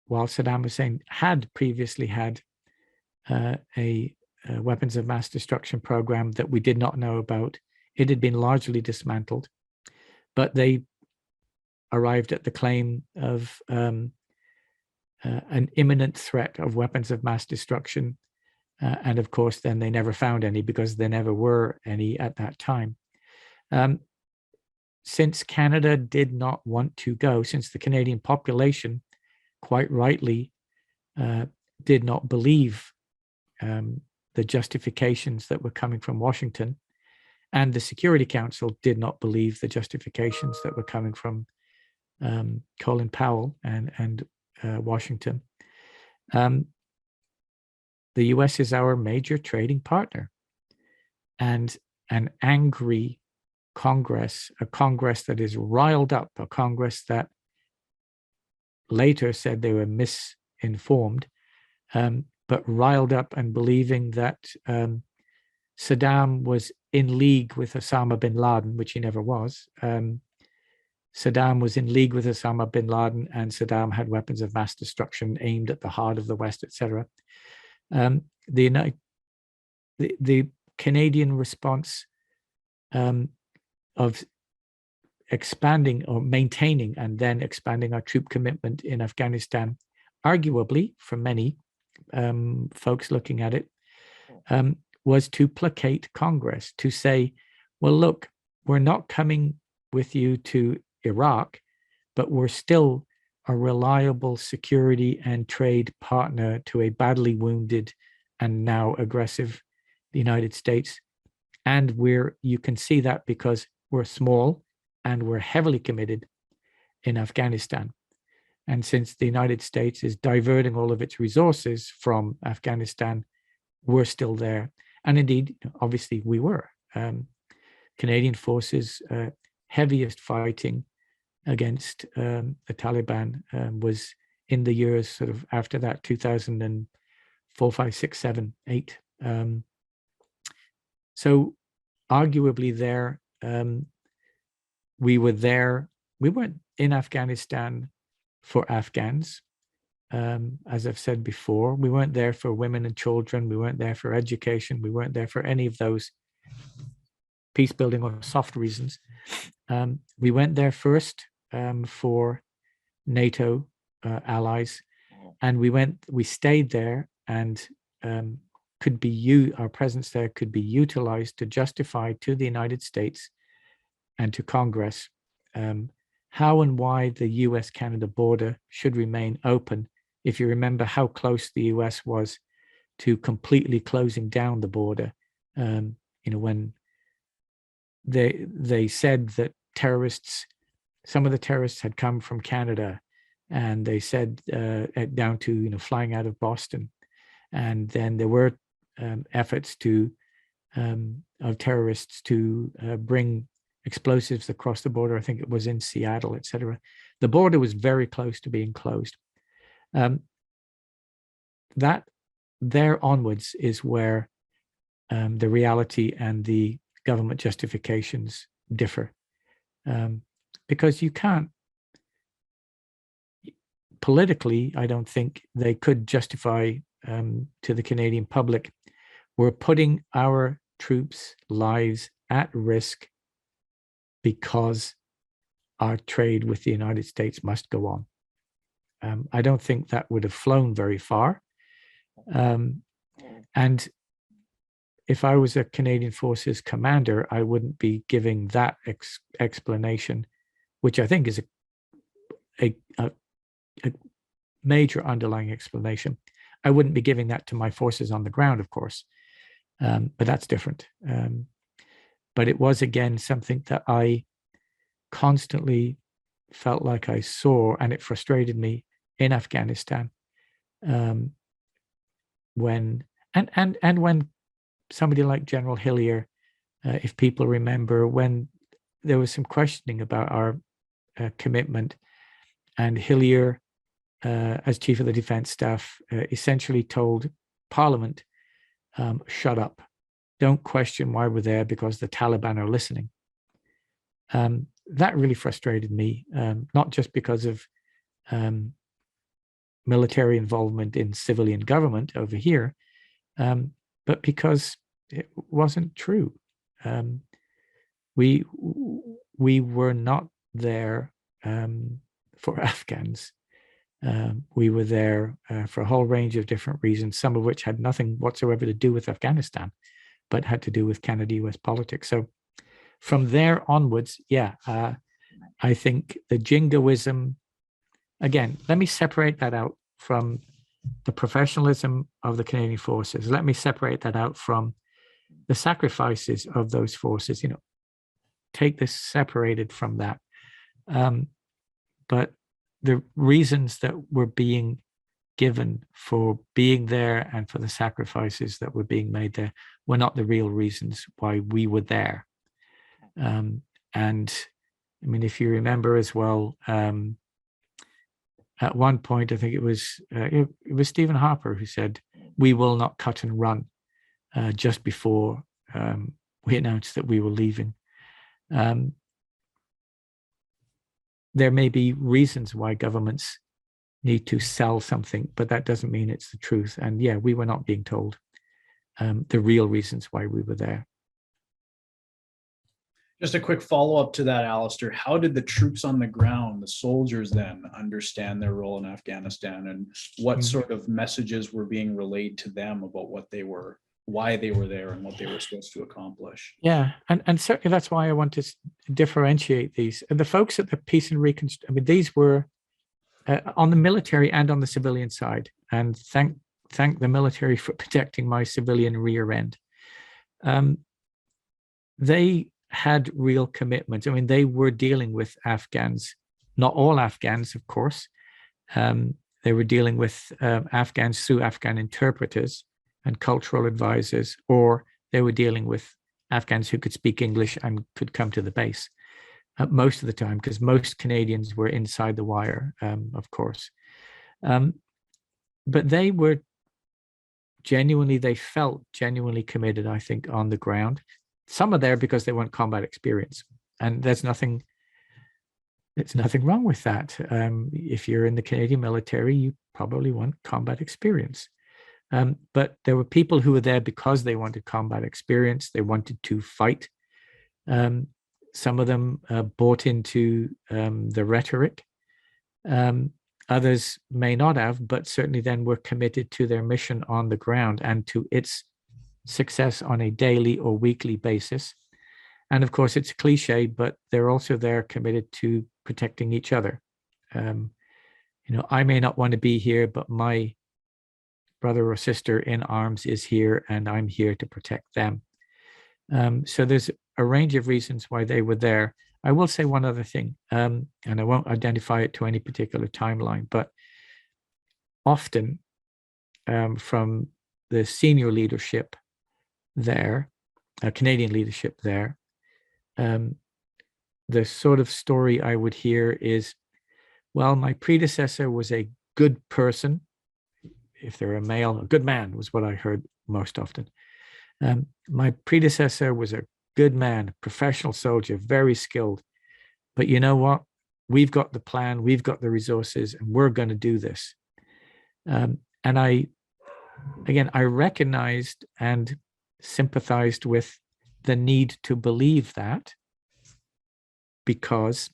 while Saddam Hussein had previously had a weapons of mass destruction program that we did not know about, it had been largely dismantled, but they arrived at the claim of an imminent threat of weapons of mass destruction. And of course, then they never found any, because there never were any at that time. Since Canada did not want to go, since the Canadian population, quite rightly, did not believe the justifications that were coming from Washington, and the Security Council did not believe the justifications that were coming from Colin Powell and Washington. The US is our major trading partner, and an angry Congress, a Congress that is riled up, a Congress that later said they were misinformed, but riled up and believing that Saddam was in league with Osama bin Laden, which he never was. Saddam was in league with Osama bin Laden, and Saddam had weapons of mass destruction aimed at the heart of the West, etc. The Canadian response of expanding or maintaining and then expanding our troop commitment in Afghanistan, arguably for many folks looking at it, was to placate Congress, to say, well, look, we're not coming with you to Iraq, but we're still a reliable security and trade partner to a badly wounded and now aggressive United States. And you can see that because we're small and we're heavily committed in Afghanistan. And since the United States is diverting all of its resources from Afghanistan, we're still there. And indeed, obviously we were. Canadian forces, heaviest fighting against the Taliban was in the years sort of after that, 2004, 5, 6, 7, 8. So arguably there, we were there. We weren't in Afghanistan for Afghans. As I've said before, we weren't there for women and children. We weren't there for education. We weren't there for any of those peace building or soft reasons. We went there first for NATO allies, and we stayed there, and our presence there could be utilized to justify to the United States and to Congress how and why the US-Canada border should remain open. If you remember how close the US was to completely closing down the border, when they said that some of the terrorists had come from Canada, and they said down to flying out of Boston, and then there were efforts of terrorists to bring explosives across the border. I think it was in Seattle, etc. The border was very close to being closed. That there onwards is where the reality and the government justifications differ, because you can't politically, I don't think they could justify to the Canadian public, we're putting our troops' lives at risk because our trade with the United States must go on. I don't think that would have flown very far. And if I was a Canadian Forces commander, I wouldn't be giving that explanation, which I think is a major underlying explanation. I wouldn't be giving that to my forces on the ground, of course, but that's different. But it was, again, something that I constantly felt like I saw, and it frustrated me in Afghanistan when somebody like General Hillier, if people remember, when there was some questioning about our commitment, and Hillier, as Chief of the Defence Staff, essentially told Parliament, shut up, don't question why we're there because the Taliban are listening. That really frustrated me, not just because of military involvement in civilian government over here, but because it wasn't true. We were not there for Afghans. We were there for a whole range of different reasons, some of which had nothing whatsoever to do with Afghanistan, but had to do with Canada-US politics. So from there onwards, I think the jingoism, again, let me separate that out from the professionalism of the Canadian Forces. Let me separate that out from the sacrifices of those forces, take this separated from that. but the reasons that were being given for being there and for the sacrifices that were being made there were not the real reasons why we were there. And I mean, if you remember as well, at one point, I think it was Stephen Harper who said, "We will not cut and run," just before we announced that we were leaving. There may be reasons why governments need to sell something, but that doesn't mean it's the truth. And yeah, we were not being told the real reasons why we were there. Just a quick follow-up to that, Alistair. How did the troops on the ground, the soldiers then, understand their role in Afghanistan, and what sort of messages were being relayed to them about what they were, why they were there, and what they were supposed to accomplish? Yeah, and certainly that's why I want to differentiate these. And the folks at the Peace and Reconstruction, I mean, these were on the military and on the civilian side. And thank the military for protecting my civilian rear end. They had real commitment. I mean, they were dealing with Afghans, not all Afghans, of course. They were dealing with Afghans through Afghan interpreters and cultural advisors, or they were dealing with Afghans who could speak English and could come to the base most of the time, because most Canadians were inside the wire, of course. But they were they felt genuinely committed, I think, on the ground. Some are there because they want combat experience, and there's nothing wrong with that. If you're in the Canadian military, you probably want combat experience. But there were people who were there because they wanted combat experience. They wanted to fight. Some of them bought into the rhetoric. Others may not have, but certainly then were committed to their mission on the ground and to its success on a daily or weekly basis. And of course, it's a cliche, but they're also there committed to protecting each other. I may not want to be here, but my brother or sister in arms is here, and I'm here to protect them. So there's a range of reasons why they were there. I will say one other thing, and I won't identify it to any particular timeline, but often from the senior leadership there, Canadian leadership there, the sort of story I would hear is, well, my predecessor was a good person. If they're a male, a good man was what I heard most often. My predecessor was a good man, professional soldier, very skilled. But you know what? We've got the plan, we've got the resources, and we're going to do this. And I recognized and sympathized with the need to believe that, because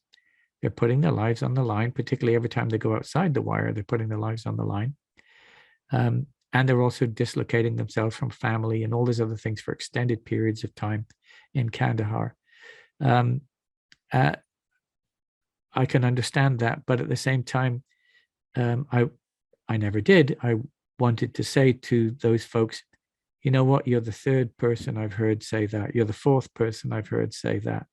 they're putting their lives on the line, particularly every time they go outside the wire, they're putting their lives on the line. And they're also dislocating themselves from family and all these other things for extended periods of time in Kandahar. I can understand that, but at the same time, I never did. I wanted to say to those folks, you know what, you're the third person I've heard say that. You're the fourth person I've heard say that.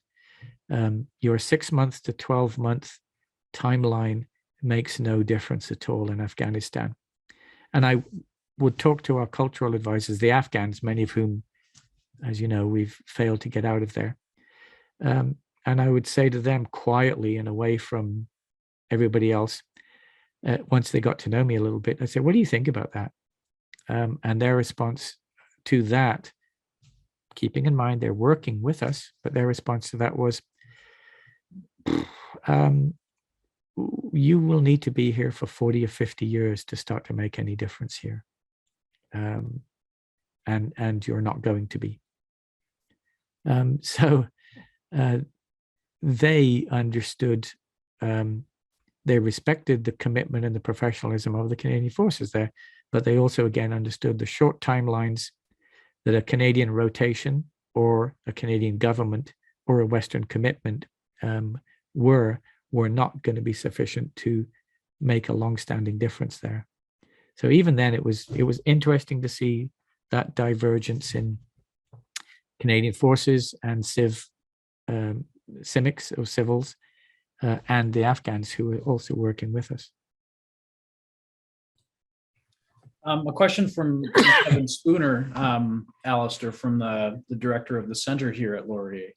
Your 6 months to 12-month timeline makes no difference at all in Afghanistan. And I would talk to our cultural advisors, the Afghans, many of whom, as you know, we've failed to get out of there. And I would say to them quietly and away from everybody else, once they got to know me a little bit, I said, what do you think about that? And their response to that, keeping in mind they're working with us, but their response to that was, you will need to be here for 40 or 50 years to start to make any difference here. And you're not going to be. So they understood, they respected the commitment and the professionalism of the Canadian forces there, but they also, again, understood the short timelines that a Canadian rotation or a Canadian government or a Western commitment were not going to be sufficient to make a long-standing difference there. So even then, it was interesting to see that divergence in Canadian forces and civics or civils, and the Afghans who are also working with us. A question from Kevin Spooner, Alistair, from the director of the center here at Laurier.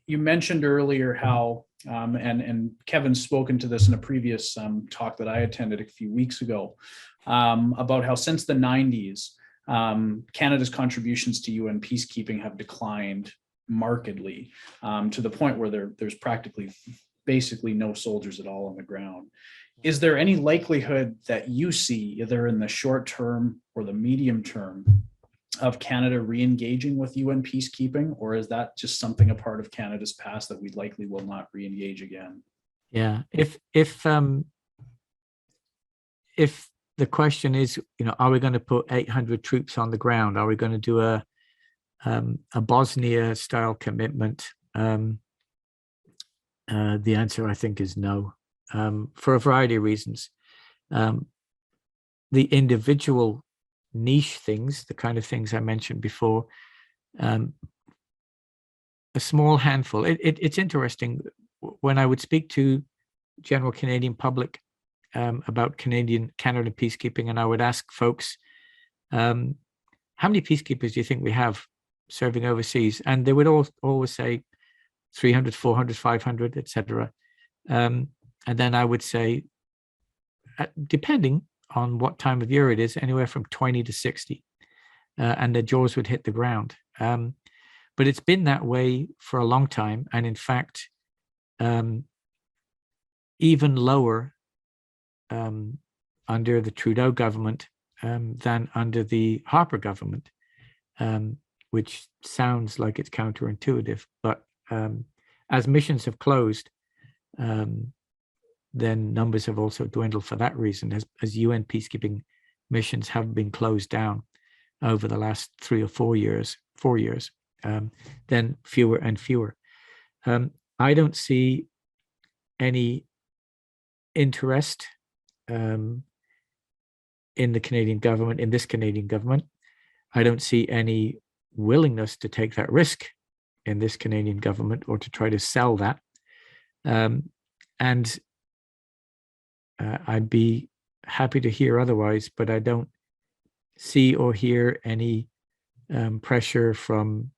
You mentioned earlier how, and Kevin's spoken to this in a previous talk that I attended a few weeks ago, about how since the 90s, Canada's contributions to UN peacekeeping have declined markedly, to the point where there's basically no soldiers at all on the ground. Is there any likelihood that you see, either in the short term or the medium term, of Canada re-engaging with UN peacekeeping, or is that just something a part of Canada's past that we likely will not re-engage again? Yeah, if the question is, are we going to put 800 troops on the ground? Are we going to do a Bosnia-style commitment? The answer, I think, is no, for a variety of reasons. The individual niche things, the kind of things I mentioned before, a small handful. It's interesting, when I would speak to general Canadian public about Canada peacekeeping, and I would ask folks, how many peacekeepers do you think we have serving overseas? And they would always say 300, 400, 500, etc. And then I would say, depending on what time of year it is, anywhere from 20 to 60, and the jaws would hit the ground. But it's been that way for a long time, and in fact, even lower under the Trudeau government than under the Harper government, which sounds like it's counterintuitive. But as missions have closed, then numbers have also dwindled for that reason, as UN peacekeeping missions have been closed down over the last 3 or 4 years, then fewer and fewer. I don't see any interest in the Canadian government, in this Canadian government. I don't see any willingness to take that risk in this Canadian government, or to try to sell that. And I'd be happy to hear otherwise, but I don't see or hear any pressure from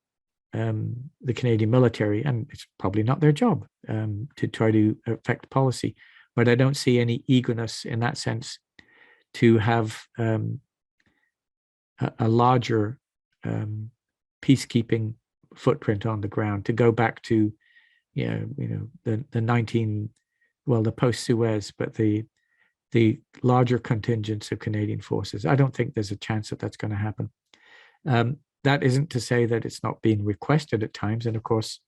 the Canadian military, and it's probably not their job to try to affect policy. But I don't see any eagerness in that sense to have a larger peacekeeping footprint on the ground, to go back to the post-Suez, but the larger contingents of Canadian forces. I don't think there's a chance that that's going to happen. That isn't to say that it's not being requested at times. And of course,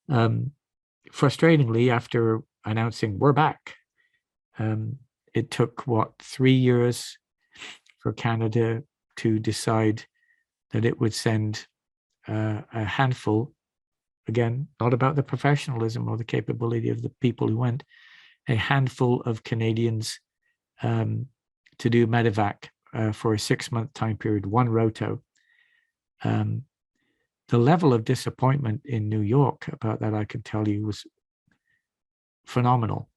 frustratingly, after announcing we're back, it took, 3 years for Canada to decide that it would send a handful, again, not about the professionalism or the capability of the people who went, a handful of Canadians to do medevac for a 6-month time period, one roto. The level of disappointment in New York about that, I can tell you, was phenomenal.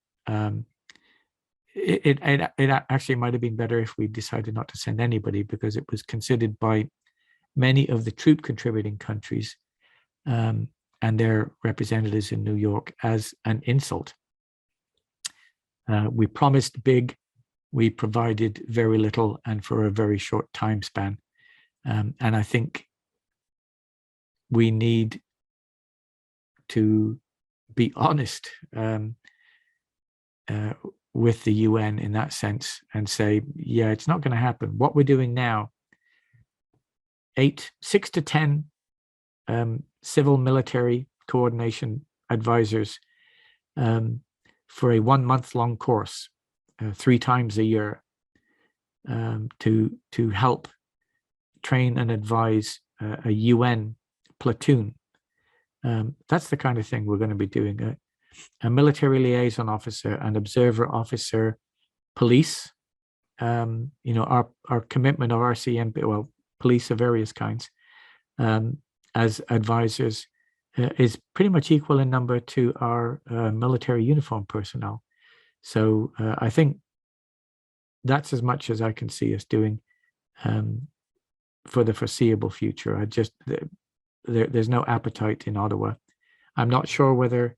It actually might have been better if we decided not to send anybody, because it was considered by many of the troop contributing countries and their representatives in New York as an insult. We promised big, we provided very little, and for a very short time span. And I think we need to be honest with the UN in that sense and say, yeah, it's not going to happen. What we're doing now, 6 to 10 civil military coordination advisors for a 1-month-long course, 3 times a year, to help train and advise a UN platoon. That's the kind of thing we're going to be doing. A military liaison officer, an observer officer, police, our commitment of RCMP, well, police of various kinds, as advisors, is pretty much equal in number to our military uniform personnel. So I think that's as much as I can see us doing for the foreseeable future. There's no appetite in Ottawa. I'm not sure whether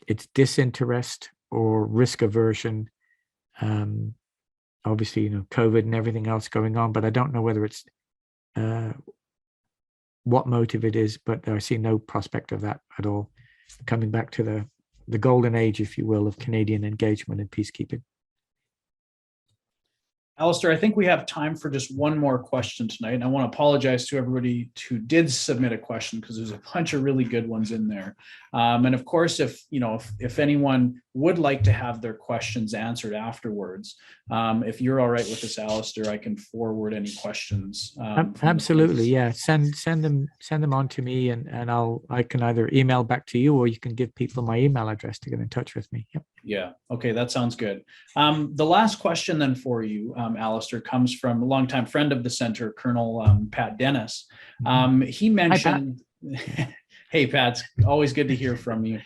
it's disinterest or risk aversion. Obviously, COVID and everything else going on, but I don't know whether it's what motive it is, but I see no prospect of that at all. Coming back to the golden age, if you will, of Canadian engagement in peacekeeping. Alistair, I think we have time for just one more question tonight. And I want to apologize to everybody who did submit a question, because there's a bunch of really good ones in there. And of course, if anyone would like to have their questions answered afterwards, if you're all right with this, Alistair, I can forward any questions. Absolutely, yeah. Send them on to me, and I can either email back to you, or you can give people my email address to get in touch with me. Yep. Yeah. Okay. That sounds good. The last question then for you, Alistair, comes from a longtime friend of the center, Colonel Pat Dennis. He mentioned, Hi, Pat. Hey, Pat, it's always good to hear from you.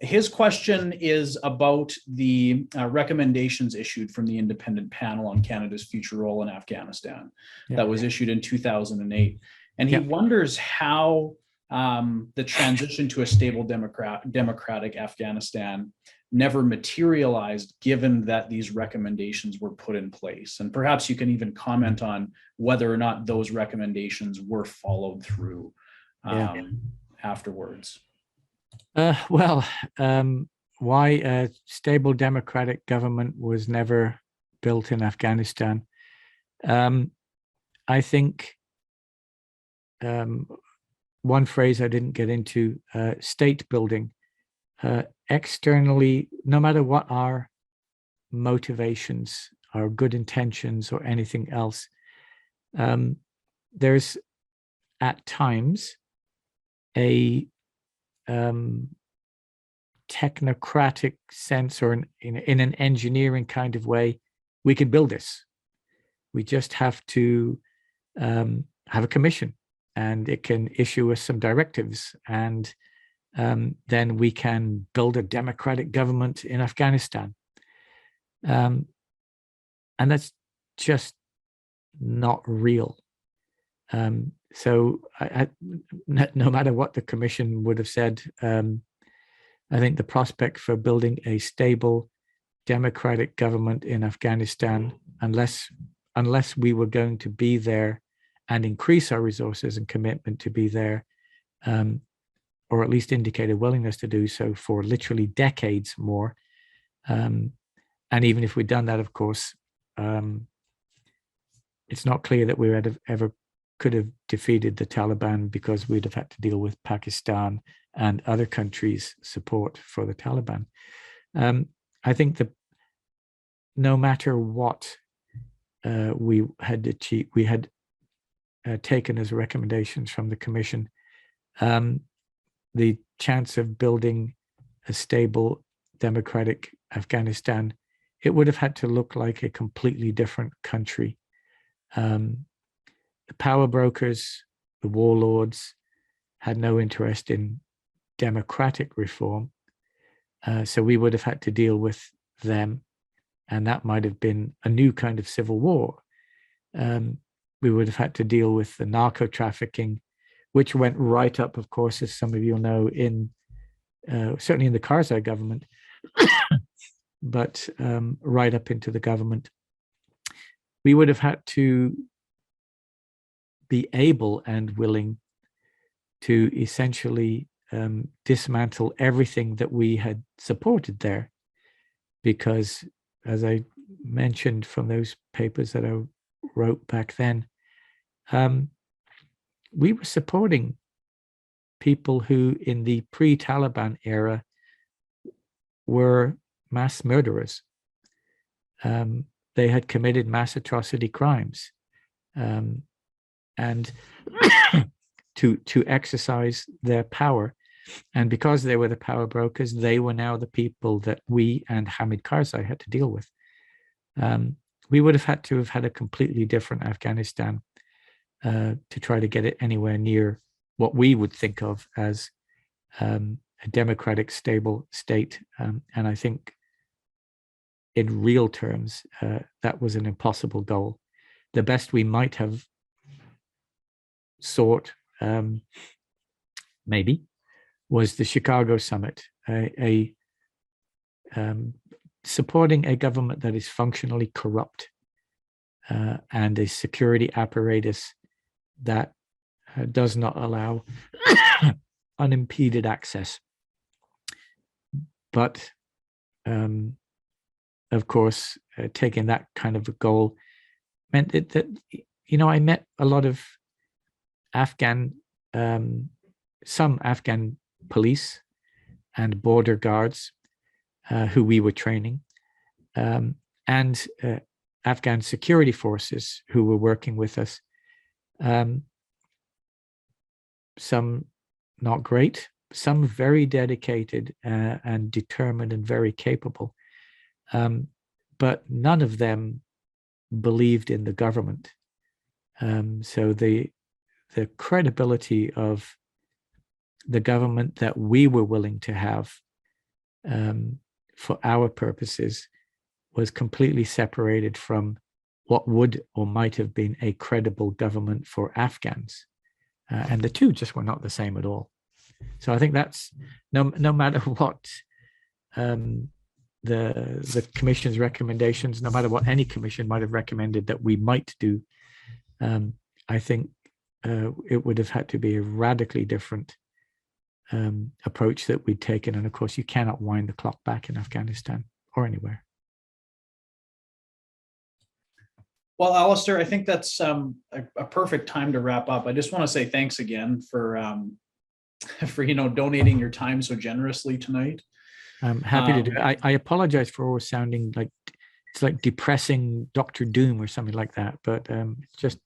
His question is about the recommendations issued from the independent panel on Canada's future role in Afghanistan that was issued in 2008. And he wonders how the transition to a stable democratic Afghanistan never materialized, given that these recommendations were put in place. And perhaps you can even comment on whether or not those recommendations were followed through afterwards. Why a stable democratic government was never built in Afghanistan. I think one phrase I didn't get into, state building. Externally, no matter what our motivations, our good intentions, or anything else, there's at times a technocratic sense, or in an engineering kind of way, we can build this. We just have to have a commission, and it can issue us some directives, and then we can build a democratic government in Afghanistan. And that's just not real. So no matter what the commission would have said, I think the prospect for building a stable democratic government in Afghanistan, unless we were going to be there and increase our resources and commitment to be there, or at least indicate a willingness to do so for literally decades more. And even if we'd done that, of course, it's not clear that we ever could have defeated the Taliban, because we'd have had to deal with Pakistan and other countries' support for the Taliban. I think that no matter what we had achieved, we had taken as recommendations from the Commission, the chance of building a stable democratic Afghanistan, it would have had to look like a completely different country. The power brokers, the warlords, had no interest in democratic reform. So we would have had to deal with them, and that might have been a new kind of civil war. We would have had to deal with the narco trafficking, which went right up, of course, as some of you know, in certainly in the Karzai government, but right up into the government. We would have had to be able and willing to essentially dismantle everything that we had supported there, because, as I mentioned from those papers that I wrote back then, we were supporting people who in the pre-Taliban era were mass murderers. They had committed mass atrocity crimes, and to exercise their power. And because they were the power brokers, they were now the people that we and Hamid Karzai had to deal with. We would have had a completely different Afghanistan to try to get it anywhere near what we would think of as a democratic, stable state. And I think in real terms, that was an impossible goal. The best we might have sought, maybe, was the Chicago summit, supporting a government that is functionally corrupt and a security apparatus that does not allow unimpeded access. But of course, taking that kind of a goal meant that I met a lot of some Afghan police and border guards who we were training, and Afghan security forces who were working with us. Some not great, some very dedicated and determined and very capable. But none of them believed in the government. So the credibility of the government that we were willing to have for our purposes was completely separated from what would or might have been a credible government for Afghans. And the two just were not the same at all. So I think that's no matter what the commission's recommendations, no matter what any commission might have recommended that we might do, I think it would have had to be a radically different approach that we'd taken. And of course, you cannot wind the clock back in Afghanistan or anywhere. Well, Alistair, I think that's a perfect time to wrap up. I just want to say thanks again for donating your time so generously tonight. I'm happy to do it. I apologize for always sounding like it's like depressing Dr. Doom or something like that, but it's just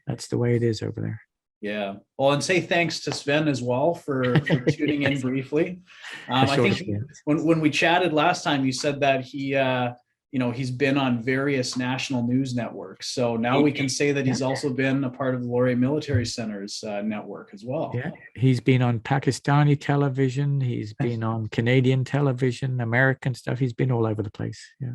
that's the way it is over there. Yeah. Well, and say thanks to Sven as well for tuning in briefly. I think when we chatted last time, you said that he's been on various national news networks. So now we can say that he's also been a part of the Laurier Military Center's network as well. Yeah, he's been on Pakistani television. He's been on Canadian television, American stuff. He's been all over the place. Yeah.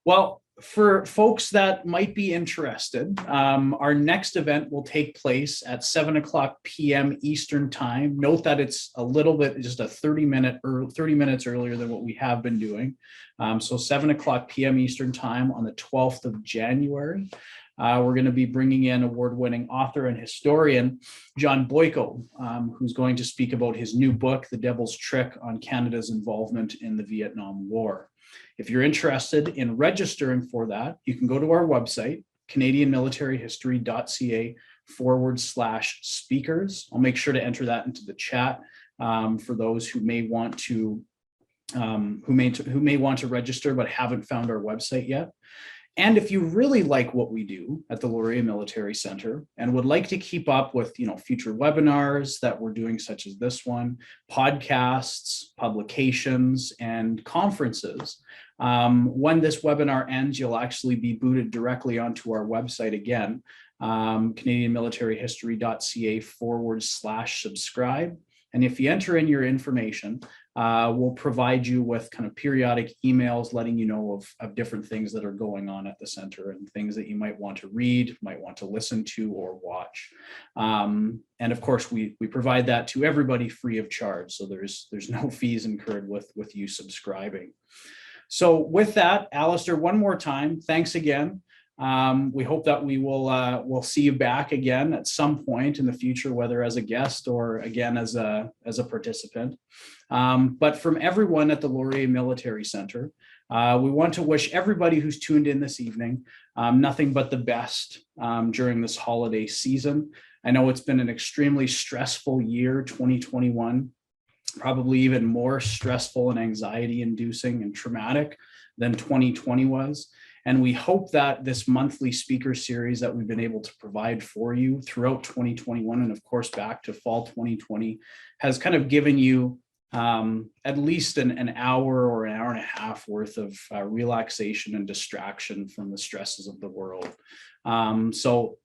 Well, for folks that might be interested, our next event will take place at 7:00 p.m. Eastern time. Note that it's a little bit, just a 30 minutes earlier than what we have been doing. So 7:00 p.m. Eastern time on the 12th of January. We're going to be bringing in award-winning author and historian John Boyko, who's going to speak about his new book, The Devil's Trick on Canada's Involvement in the Vietnam War. If you're interested in registering for that, you can go to our website, canadianmilitaryhistory.ca/speakers. I'll make sure to enter that into the chat for those who may want to register but haven't found our website yet. And if you really like what we do at the Laurier Military Center and would like to keep up with, future webinars that we're doing, such as this one, podcasts, publications, and conferences, when this webinar ends, you'll actually be booted directly onto our website again, canadianmilitaryhistory.ca/subscribe. And if you enter in your information, we'll provide you with kind of periodic emails letting you know of different things that are going on at the center and things that you might want to read, might want to listen to or watch. And of course, we provide that to everybody free of charge. So there's no fees incurred with you subscribing. So with that, Alistair, one more time, thanks again. We hope that we'll see you back again at some point in the future, whether as a guest or again as a participant. But from everyone at the Laurier Military Center, we want to wish everybody who's tuned in this evening nothing but the best during this holiday season. I know it's been an extremely stressful year, 2021, probably even more stressful and anxiety-inducing and traumatic than 2020 was. And we hope that this monthly speaker series that we've been able to provide for you throughout 2021 and of course back to fall 2020 has kind of given you at least an hour or an hour and a half worth of relaxation and distraction from the stresses of the world. So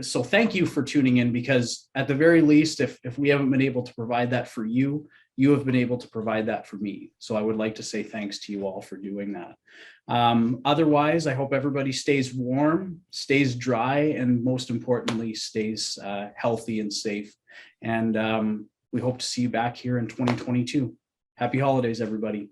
so thank you for tuning in, because at the very least, if we haven't been able to provide that for you, you have been able to provide that for me. So I would like to say thanks to you all for doing that. Otherwise, I hope everybody stays warm, stays dry, and most importantly, stays healthy and safe. And we hope to see you back here in 2022. Happy holidays, everybody.